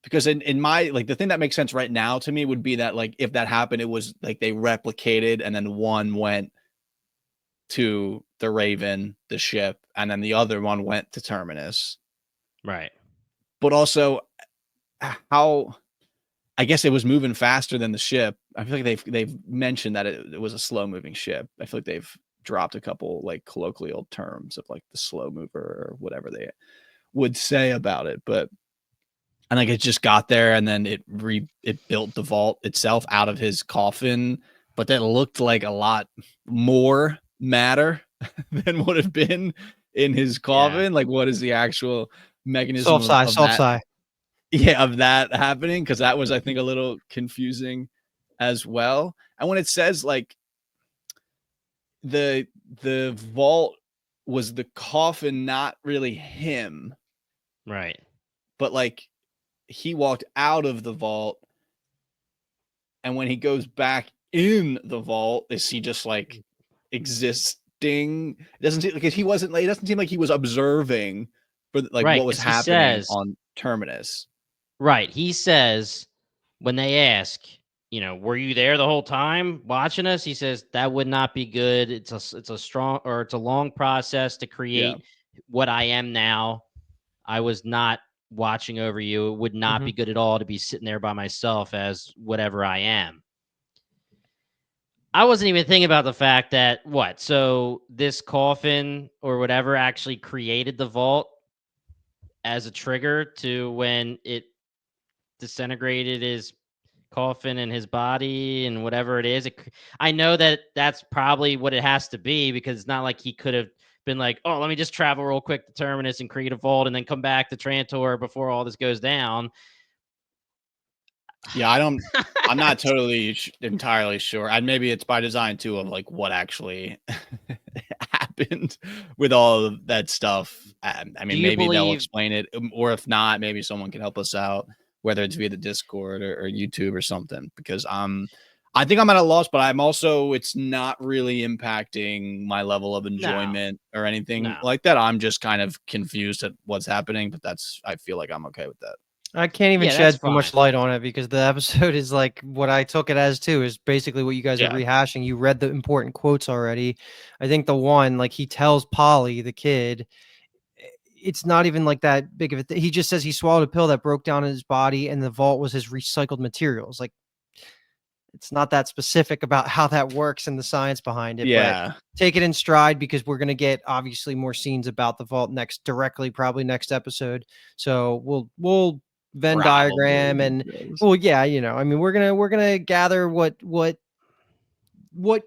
Because in my, like, the thing that makes sense right now to me would be that, like, if that happened, it was like they replicated and then one went to the Raven, the ship, and then the other one went to Terminus. Right. But also, how, I guess it was moving faster than the ship. I feel like they've mentioned that it was a slow moving ship. I feel like they've dropped a couple like colloquial terms of like the slow mover or whatever they would say about it. But and like it just got there and then it built the vault itself out of his coffin, but that looked like a lot more matter than would have been in his Yeah. coffin. Like, what is the actual mechanism Soft sigh. of Soft that? sigh. Yeah, of that happening, because that was, I think, a little confusing as well. And when it says like the vault was the coffin, not really him, Right. but like he walked out of the vault, and when he goes back in the vault? Is he just like existing? It doesn't seem like he wasn't like, it doesn't seem like he was observing for like Right, what was because he happening says, on Terminus. right, he says when they ask, were you there the whole time watching us? He says that would not be good. It's a strong, or it's a long process to Yeah. create what I am now. I was not watching over you. It would not Mhm. be good at all to be sitting there by myself as whatever I am. I wasn't even thinking about the fact that so this coffin or whatever actually created the vault as a trigger to when it disintegrated his coffin and his body and whatever it is. I know that that's probably what it has to be, because it's not like he could have been like, oh, let me just travel real quick to Terminus and create a vault and then come back to Trantor before all this goes down. Yeah, I'm not totally entirely sure. And maybe it's by design too of like what actually happened with all of that stuff. I Do mean, you maybe they'll believe? explain it, or if not, maybe someone can help us out, whether it's via the Discord or YouTube or something. Because I think I'm at a loss, but I'm also, it's not really impacting my level of No, enjoyment or anything no. like that. I'm just kind of confused at what's happening, but I feel like I'm okay with that. I can't even Yeah, that's shed too fine. much light on it because the episode is like what I took it as too is basically what you guys are Yeah. rehashing. You read the important quotes already. I think the one like he tells Polly, the kid, it's not even like that big of a thing. He just says he swallowed a pill that broke down in his body and the vault was his recycled materials. Like it's not that specific about how that works and the science behind it, but Yeah. take it in stride because we're going to get obviously more scenes about the vault probably next episode. So we'll Venn diagram Probably. and Yes. well, yeah, I mean, we're gonna gather what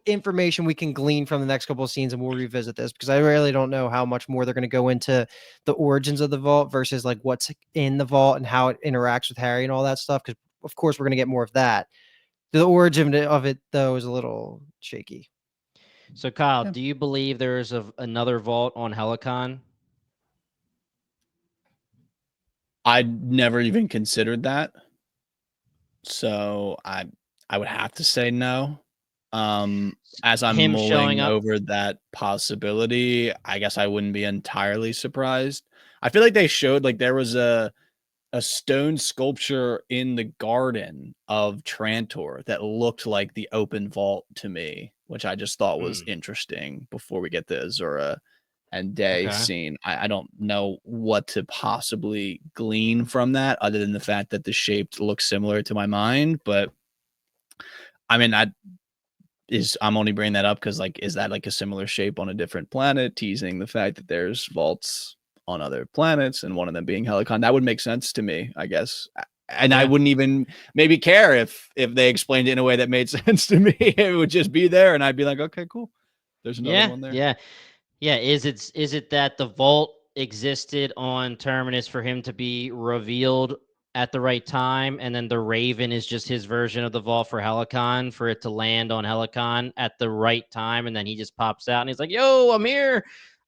information we can glean from the next couple of scenes, and we'll revisit this because I really don't know how much more they're going to go into the origins of the vault versus like what's in the vault and how it interacts with Harry and all that stuff. Because of course we're going to get more of that. The origin of it though is a little shaky. So, Kyle, Yeah. do you believe there is another vault on Helicon? I'd never even considered that. So I would have to say no. As I'm Him showing mulling up. over that possibility, I guess I wouldn't be entirely surprised. I feel like they showed like there was a stone sculpture in the garden of Trantor that looked like the open vault to me, which I just thought was interesting before we get the Azura and Day Okay. scene. I don't know what to possibly glean from that other than the fact that the shape looks similar to my mind. But I mean, I'm only bringing that up because like, is that like a similar shape on a different planet, teasing the fact that there's vaults on other planets and one of them being Helicon? That would make sense to me, I guess. And I Yeah. wouldn't even maybe care if they explained it in a way that made sense to me. It would just be there, and I'd be like, okay, cool. There's another Yeah. one there. Yeah. Yeah. Is it that the vault existed on Terminus for him to be revealed at the right time, and then the Raven is just his version of the vault for Helicon for it to land on Helicon at the right time, and then he just pops out and he's like, "Yo, I'm here."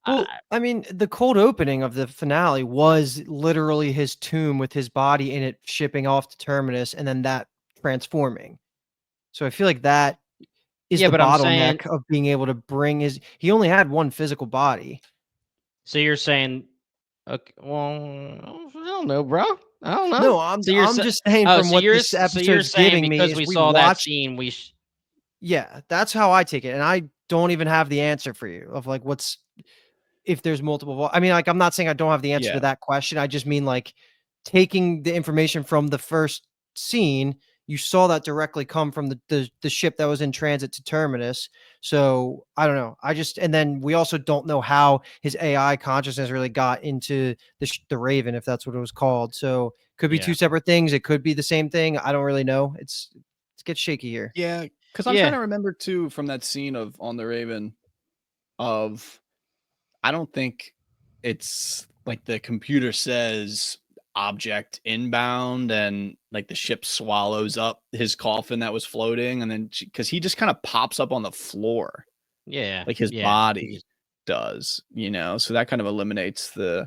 Well, I mean, the cold opening of the finale was literally his tomb with his body in it shipping off to Terminus and then that transforming. So I feel like that is Yeah, the but I'm saying, bottleneck of being able to bring he only had one physical body. so you're saying, okay, well, I don't know, bro. I don't know. No, I'm So you're I'm saying, just saying oh, from what this so you're episode's saying giving me because is we we saw that watched. scene, Yeah, that's how I take it, and I don't even have the answer for you of like what's if there's multiple. I mean, like I'm not saying I don't have the answer to Yeah. that question. I just mean like taking the information from the first scene. You saw that directly come from the ship that was in transit to Terminus. So I don't know. And then we also don't know how his AI consciousness really got into the Raven, if that's what it was called. So could be two yeah, separate things. It could be the same thing. I don't really know. It gets shaky here. Yeah, because I'm trying yeah, to remember too from that scene of on the Raven of I don't think it's like the computer says object inbound and like the ship swallows up his coffin that was floating and then because he just kind of pops up on the floor yeah, like his yeah. body does, so that kind of eliminates the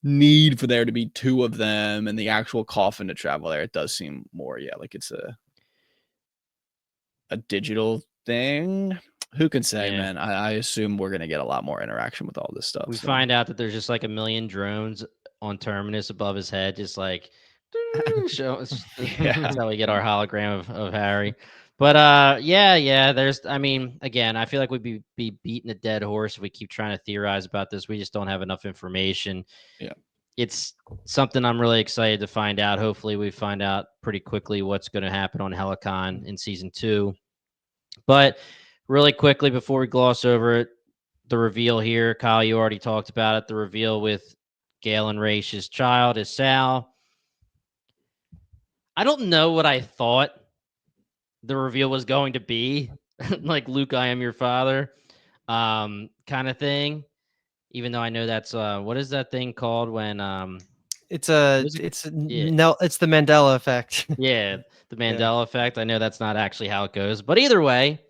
need for there to be two of them and the actual coffin to travel there. It does seem more like it's a a digital thing. Who can say, Yeah. man? I assume we're gonna get a lot more interaction with all this stuff. We So. find out that there's just like a million drones on Terminus above his head, just like show us. Yeah. That's how we get our hologram of Harry. But yeah. There's, I mean, again, I feel like we'd be beating a dead horse if we keep trying to theorize about this. We just don't have enough information. Yeah. It's something I'm really excited to find out. Hopefully, we find out pretty quickly what's going to happen on Helicon in season 2. But really quickly before we gloss over it, the reveal here, Kyle, you already talked about it. The reveal with Galen Raish's child is Sal. I don't know what I thought the reveal was going to be, like Luke, I am your father, kind of thing. Even though I know that's what is that thing called when It's yeah. no, it's the Mandela effect. Yeah, the Yeah. Mandela effect. I know that's not actually how it goes, but either way,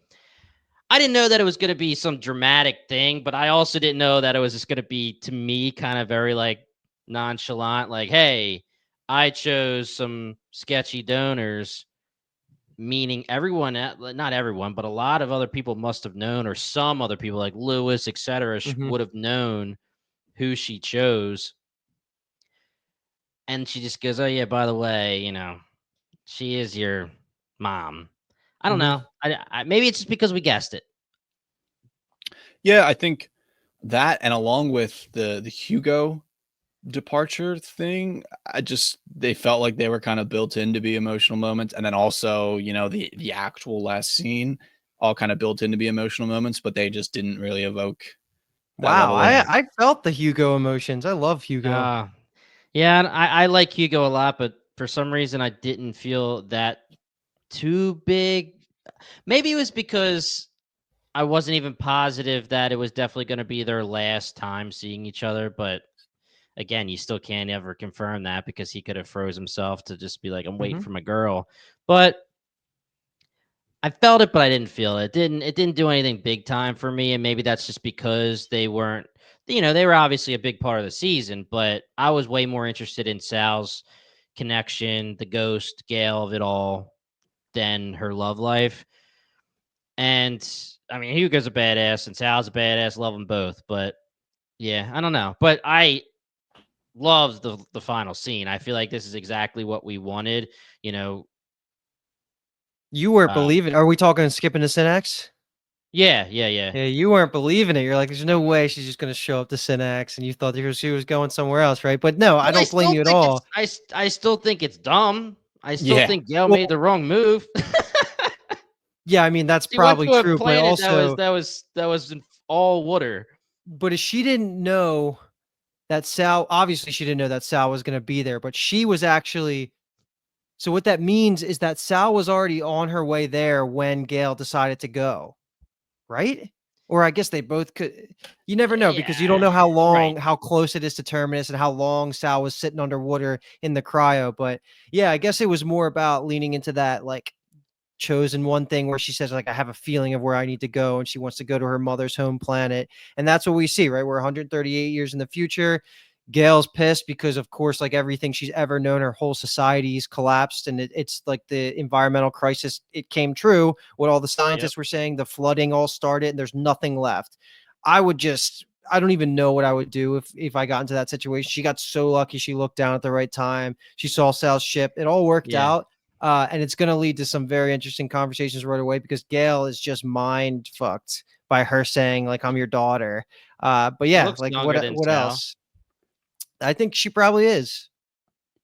I didn't know that it was going to be some dramatic thing, but I also didn't know that it was just going to be, to me, kind of very like nonchalant, like, hey, I chose some sketchy donors, meaning everyone, not everyone, but a lot of other people must have known, or some other people like Lewis, etc., Mhm. would have known who she chose. And she just goes, oh, yeah, by the way, she is your mom. I don't Mhm. know. Maybe it's just because we guessed it. Yeah, I think that, and along with the Hugo departure thing, they felt like they were kind of built in to be emotional moments, and then also, the actual last scene all kind of built in to be emotional moments, but they just didn't really evoke that Wow, level of. I felt the Hugo emotions. I love Hugo. Yeah, and I like Hugo a lot, but for some reason I didn't feel that too big. Maybe it was because I wasn't even positive that it was definitely going to be their last time seeing each other. But again, you still can't ever confirm that because he could have froze himself to just be like, I'm waiting Mhm. for my girl. But I felt it, but I didn't feel it. It didn't do anything big time for me, and maybe that's just because they weren't, they were obviously a big part of the season, but I was way more interested in Sal's connection, the ghost Gale of it all, than her love life. And I mean, Hugo's a badass and Sal's a badass. Love them both, but yeah, I don't know. But I love the final scene. I feel like this is exactly what we wanted. You know, You weren't uh, believing. Are we talking skipping to Synax? yeah. Yeah, you weren't believing it. You're like, there's no way she's just gonna show up to Synax, and you thought she was going somewhere else, right? But no, I Well, I don't blame still you at think it's all. I still think it's dumb. I still Yeah. think Gail Well, made the wrong move. yeah, I mean that's She went probably to a true, but planet also, that was in all water. but if she didn't know that Sal, obviously she didn't know that Sal was gonna be there, but she was actually. So what that means is that Sal was already on her way there when Gail decided to go, right? Or I guess they both could. You never know because you don't Yeah, know right. how close it is to Terminus and how long Sal was sitting underwater in the cryo. But yeah, I guess it was more about leaning into that like chosen one thing where she says like I have a feeling of where I need to go and she wants to go to her mother's home planet. And that's what we see, right? We're 138 years in the future. Gail's pissed because of course like everything she's ever known, her whole society's collapsed, and it's like the environmental crisis, it came true what all the Yep. scientists were saying. The flooding all started and there's nothing left. I don't even know what I would do if I got into that situation. She got so lucky she looked down at the right time. She saw Sal's ship. It all worked Yeah. out. And it's going to lead to some very interesting conversations right away because Gail is just mind fucked by her saying like I'm your daughter. But She yeah, looks like younger than what Sal. else? I think she probably is.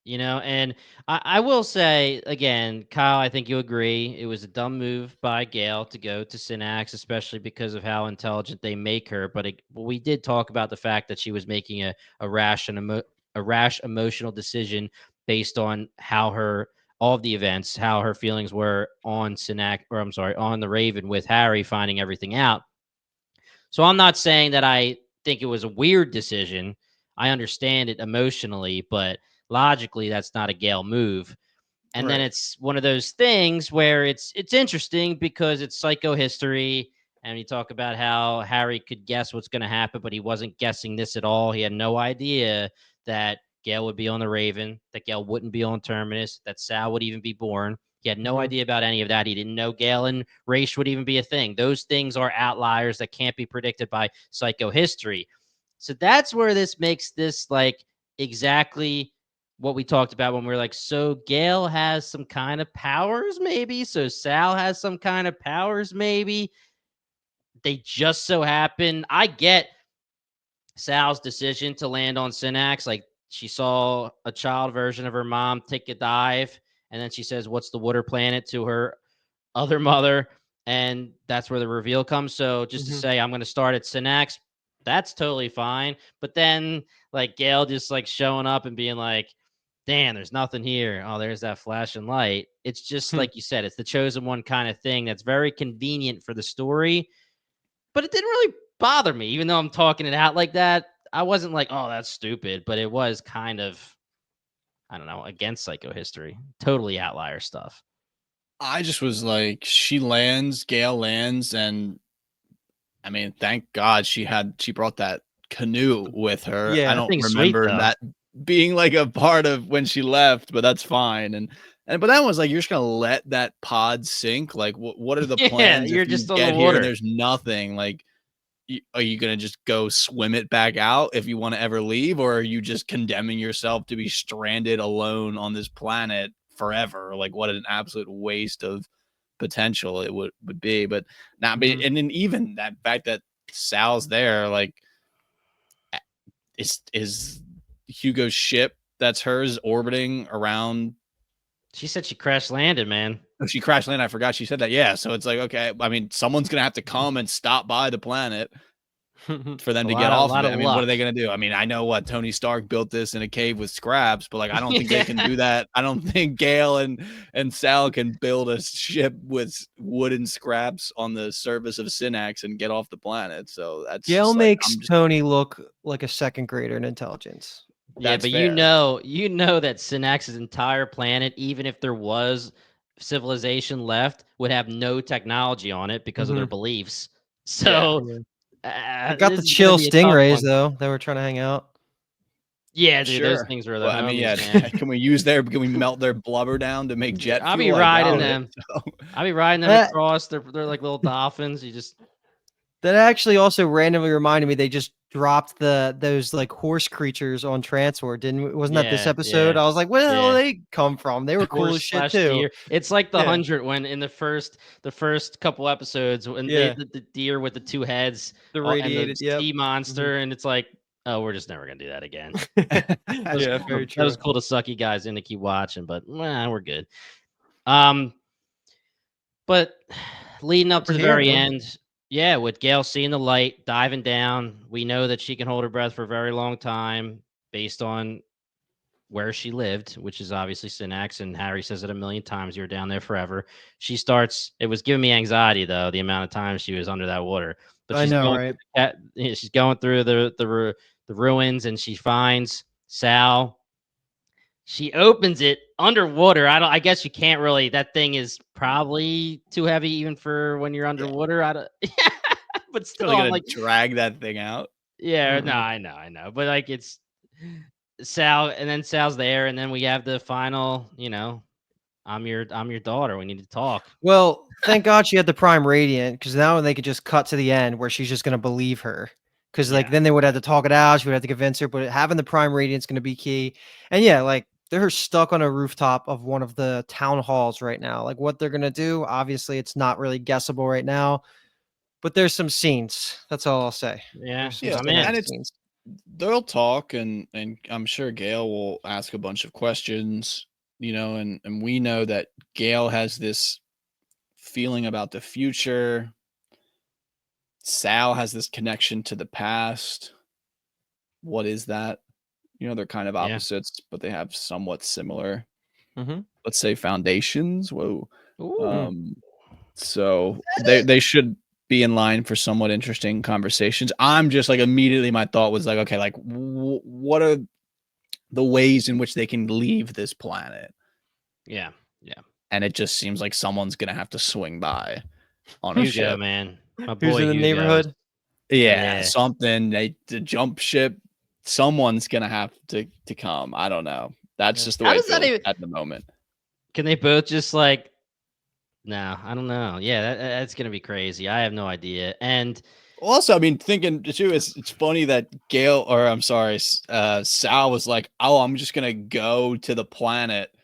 And I will say again, Kyle, I think you agree. It was a dumb move by Gail to go to Synax, especially because of how intelligent they make her. But we did talk about the fact that she was making a rash a rash emotional decision based on how all of the events, how her feelings were on Synax, or I'm sorry, on the Raven with Harry finding everything out. So I'm not saying that I think it was a weird decision. I understand it emotionally, but logically, that's not a Gale move. And then Right. it's one of those things where it's interesting because it's psychohistory, and you talk about how Harry could guess what's going to happen, but he wasn't guessing this at all. He had no idea that Gale would be on the Raven, that Gale wouldn't be on Terminus, that Sal would even be born. He had no Mhm. idea about any of that. He didn't know Galen race would even be a thing. Those things are outliers that can't be predicted by psychohistory. So that's where this makes this like exactly what we talked about when we were like, so Gale has some kind of powers, maybe. So Sal has some kind of powers, maybe. They just so happen. I get Sal's decision to land on Synax. Like she saw a child version of her mom take a dive, and then she says, "What's the water planet?" to her other mother, and that's where the reveal comes. So just to Mhm. say, I'm going to start at Synax. That's totally fine. But then, like Gale just like showing up and being like, "Damn, there's nothing here. Oh, there's that flashing light." It's just Hmm. like you said, it's the chosen one kind of thing that's very convenient for the story, but it didn't really bother me, even though I'm talking it out like that. I wasn't like, "Oh, that's stupid," but it was kind of, I don't know, against psychohistory. Totally outlier stuff. I just was like, Gale lands, and I mean, thank God she brought that canoe with her. I Yeah. That don't thing's sweet remember though. that being like a part of when she left, but that's fine. And but that was like, you're just gonna let that pod sink? Like, what are the Yeah, plans you're if you just on the get here and water. there's nothing? Like, are you gonna just go swim it back out if you want to ever leave, or are you just condemning yourself to be stranded alone on this planet forever? Like, what an absolute waste of potential it would be. But now, Mhm. and then even that fact that Sal's there, like, is Hugo's ship that's hers orbiting around. She said she crash landed, man. Oh, she crashed land. I forgot she said that. Yeah, so it's like, okay, I mean, someone's gonna have to come and stop by the planet for them A to get lot of, off of lot it. of I mean, what are luck. they gonna do? I mean, I know what Tony Stark built this in a cave with scraps, but like, I don't think they can Yeah. do that. I don't think Gale and Sal can build a ship with wooden scraps on the surface of Synax and get off the planet. So that's Gale just like, makes Tony look like a second grader in intelligence. Yeah, that's but fair. you know that Synax's entire planet, even if there was civilization left, would have no technology on it because of their Mhm. beliefs. Yeah. So Yeah. I got this the is gonna chill be a tough stingrays one. though. They were trying to hang out. Yeah, dude, those Sure. things were the Well, I mean, yeah. homies, man. Can we melt their blubber down to make jet I'll be fuel? I riding doubt it. them. So, I'll be riding them That across. They're like little dolphins. You just that actually also randomly reminded me they just dropped those like horse creatures on Transfer, wasn't that this yeah, episode? yeah, I was like, where the hell yeah. did they come from? They were cool Horse as shit slash too. deer. It's like the Yeah. 100 when in the first couple episodes when they Yeah. the deer with the two heads The and the radiated, yep. sea Mhm. monster, and it's like, oh, we're just never gonna do that again. That was Yeah, cool. very That was true. cool to suck you guys in to keep watching, but we're good. Um, but leading up to We're the here very though. end, yeah, with Gail seeing the light, diving down, we know that she can hold her breath for a very long time based on where she lived, which is obviously Synax, and Harry says it a million times, you're down there forever. She starts, it was giving me anxiety though, the amount of time she was under that water. But I she's know, going right? through she's going through the ruins, and she finds Sal. She opens it underwater. I guess you can't really, that thing is probably too heavy even for when you're yeah. underwater. I don't but still Really I'm gonna like, drag that thing out. yeah, no, Mm-mm. I know. But like it's Sal, and then Sal's there, and then we have the final, I'm your daughter. We need to talk. Well, thank God she had the Prime Radiant, because now they could just cut to the end where she's just gonna believe her. Because like Yeah. then they would have to talk it out. She would have to convince her. But having the Prime Radiant's gonna be key. And yeah, like they're stuck on a rooftop of one of the town halls right now. Like what they're gonna do, obviously, it's not really guessable right now. But there's some scenes. That's all I'll say. Yeah, There's some Yeah, I'm cinematic in. and scenes. they'll talk, and I'm sure Gail will ask a bunch of questions, and we know that Gail has this feeling about the future. Sal has this connection to the past. What is that? They're kind of Yeah. opposites, but they have somewhat similar, Mm-hmm. let's say, foundations. Whoa. Ooh. Mm. Um, so they should be in line for somewhat interesting conversations. I'm just like, immediately my thought was like, okay, like, what are the ways in which they can leave this planet? Yeah. Yeah. And it just seems like someone's gonna have to swing by on a Hugo, ship. man. My Who's boy in the Hugo. neighborhood? Yeah, Yeah. something. The jump ship. Someone's gonna have to come. I don't know. That's Yeah. just the How way it does that feels even at the moment. can they both just like No, I don't know. Yeah, that's gonna be crazy. I have no idea. And Also, I mean, thinking too, it's funny that Gail, or I'm sorry, Sal was like, "Oh, I'm just gonna go to the planet,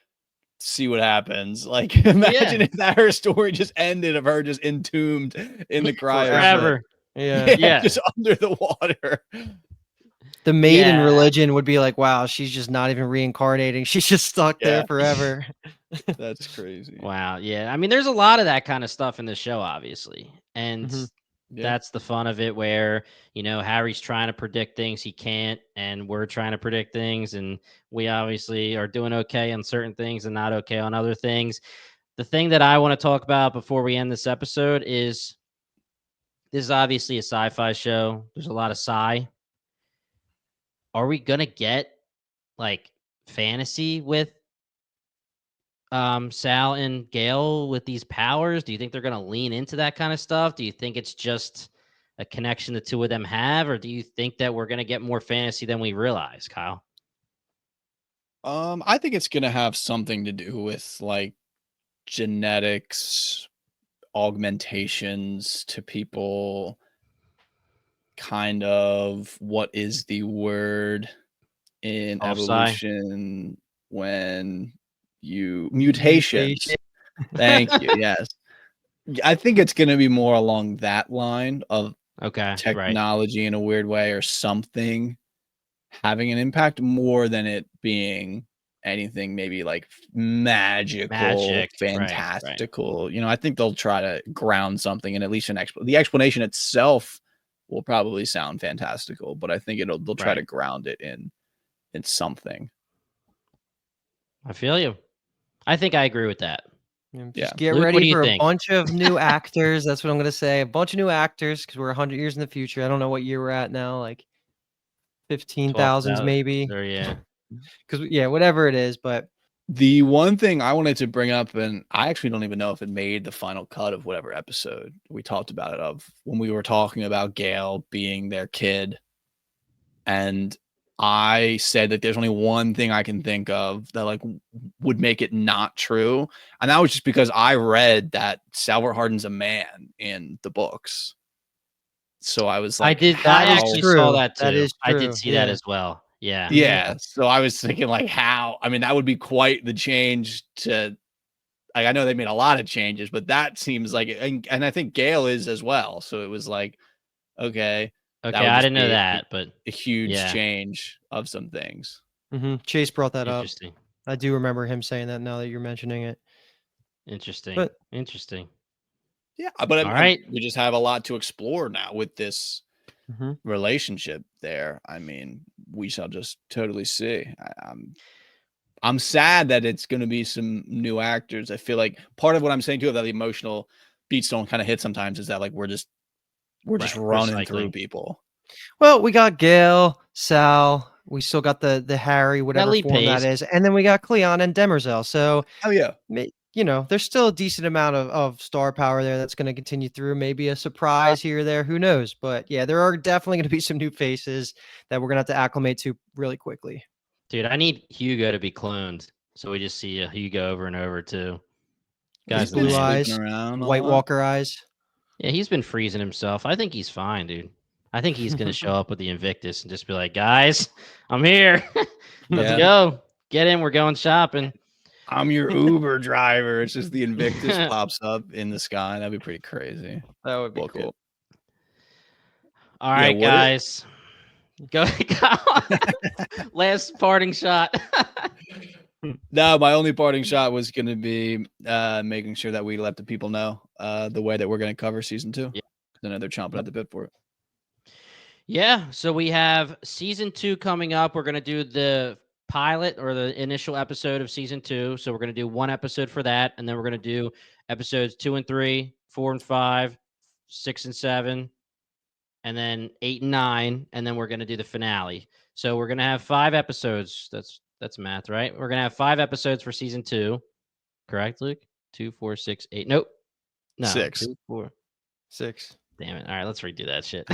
see what happens." Like, imagine yeah, if that her story just ended of her just entombed in the cryo ship. forever. Yeah. Yeah, Yeah, just under the water. The maiden yeah, religion would be like, wow, she's just not even reincarnating. She's just stuck there Yeah, forever. that's crazy. wow. Yeah, I mean, there's a lot of that kind of stuff in the show, obviously, and Mhm. Yeah, that's the fun of it. Where Harry's trying to predict things he can't, and we're trying to predict things, and we obviously are doing okay on certain things and not okay on other things. The thing that I want to talk about before we end this episode is this is obviously a sci-fi show. There's a lot of sci. Are we gonna get like fantasy with Sal and Gale with these powers? Do you think they're gonna lean into that kind of stuff? Do you think it's just a connection the two of them have, or do you think that we're gonna get more fantasy than we realize, Kyle? I think it's gonna have something to do with like genetics, augmentations to people, kind of what is the word in All sci. evolution when you mutations. Mutation. Thank you. Yes. I think it's going to be more along that line of Okay, right. technology in a weird way or something having an impact more than it being anything maybe like magical, Magic. Right. fantastical. I think they'll try to ground something and at least the explanation itself will probably sound fantastical, but I think they'll try to Right. ground it in something. I feel you. I think I agree with that. Yeah. Just get Luke, what do ready you for a think? bunch of new actors. That's what I'm gonna say. A bunch of new actors because we're 100 years in the future. I don't know what year we're at now, like 15,000s 12,000 maybe. or yeah. Because yeah, whatever it is, but The one thing I wanted to bring up, and I actually don't even know if it made the final cut of whatever episode we talked about it of when we were talking about Gail being their kid. And I said that there's only one thing I can think of that like would make it not true. And that was just because I read that Salvor Hardin's a man in the books. So I was I like, did. I that is actually saw true. that That too. is I did true. see that Yeah. as well. Yeah. Mhm. yeah. So I was thinking like how, I mean, that would be quite the change to like, I know they made a lot of changes, but that seems like, and I think Gail is as well. So it was like, okay, that Okay, would I just didn't know be that, but a huge yeah, change of some things. Chase brought that up. interesting. I do remember him saying that now that you're mentioning it. Interesting. But Interesting. Yeah, but All right. we just have a lot to explore now with this mhm. relationship there. I mean, we shall just totally see. I'm sad that it's going to be some new actors. I feel like part of what I'm saying too that the emotional beats don't kind of hit sometimes is that like we're just Right. running through Recycling. people. Well, we got Gail, Sal. We still got the Harry, whatever Lee form that Pace. is, and then we got Cleon and Demerzel. So Oh yeah. there's still a decent amount of star power there that's going to continue through. Maybe a surprise here or there. Who knows? But yeah, there are definitely going to be some new faces that we're going to have to acclimate to really quickly. Dude, I need Hugo to be cloned. So we just see a Hugo over and over too. He's Guy's the been Blue man. sleeping eyes, around a White lot. Walker eyes. Yeah, he's been freezing himself. I think he's fine, dude. I think he's gonna show up with the Invictus and just be like, guys, I'm here. Let's Yeah. go. Get in, we're going shopping. I'm your Uber driver. It's just the Invictus pops up in the sky. That'd be pretty crazy. That would be Book it. cool. All Yeah, right, would it? guys. Go. Last parting shot. No, my only parting shot was going to be making sure that we let the people know the way that we're going to cover season 2. Yeah. I know they're chomping at the bit for it. Yeah, so we have season 2 coming up. We're going to do the pilot or the initial episode of season 2. So we're going to do one episode for that, and then we're going to do episodes 2 and 3, 4 and 5, 6 and 7, and then 8 and 9, and then we're going to do the finale. So we're going to have 5 episodes. That's math, right? We're going to have 5 episodes for season 2. Correct, Luke? 2, 4, 6, 8. Nope. No. 6. 2, 4. 6. Damn it. All right, let's redo that shit.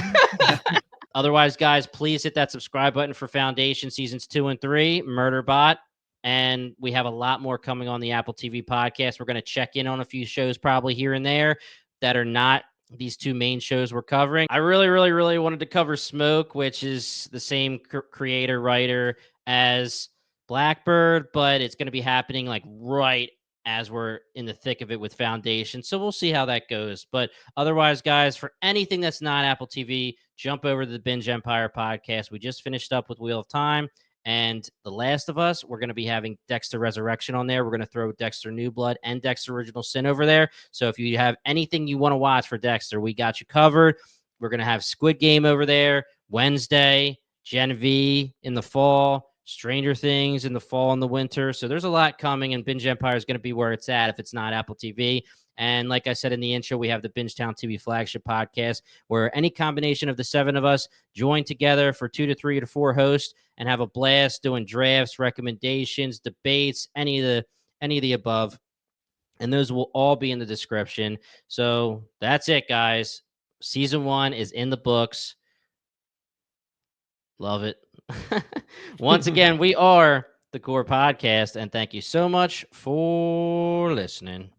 Otherwise, guys, please hit that subscribe button for Foundation seasons 2 and 3, Murderbot, And we have a lot more coming on the Apple TV podcast. We're going to check in on a few shows probably here and there that are not these two main shows we're covering. I really wanted to cover Smoke, which is the same creator, writer as Blackbird, but it's going to be happening like right as we're in the thick of it with Foundation. So we'll see how that goes. But otherwise, guys, for anything that's not Apple TV, jump over to the Binge Empire podcast. We just finished up with Wheel of Time and The Last of Us. We're going to be having Dexter Resurrection on there. We're going to throw Dexter New Blood and Dexter Original Sin over there. So if you have anything you want to watch for Dexter, we got you covered. We're going to have Squid Game over there Wednesday, Gen V in the fall, Stranger Things in the fall and the winter. So there's a lot coming, and Binge Empire is going to be where it's at if it's not Apple TV. And like I said in the intro, we have the Bingetown TV flagship podcast where any combination of the 7 of us join together for 2 to 3 to 4 hosts and have a blast doing drafts, recommendations, debates, any of the above. And those will all be in the description. So that's it, guys. Season 1 is in the books. Love it. Once again, we are the Core Podcast, and thank you so much for listening.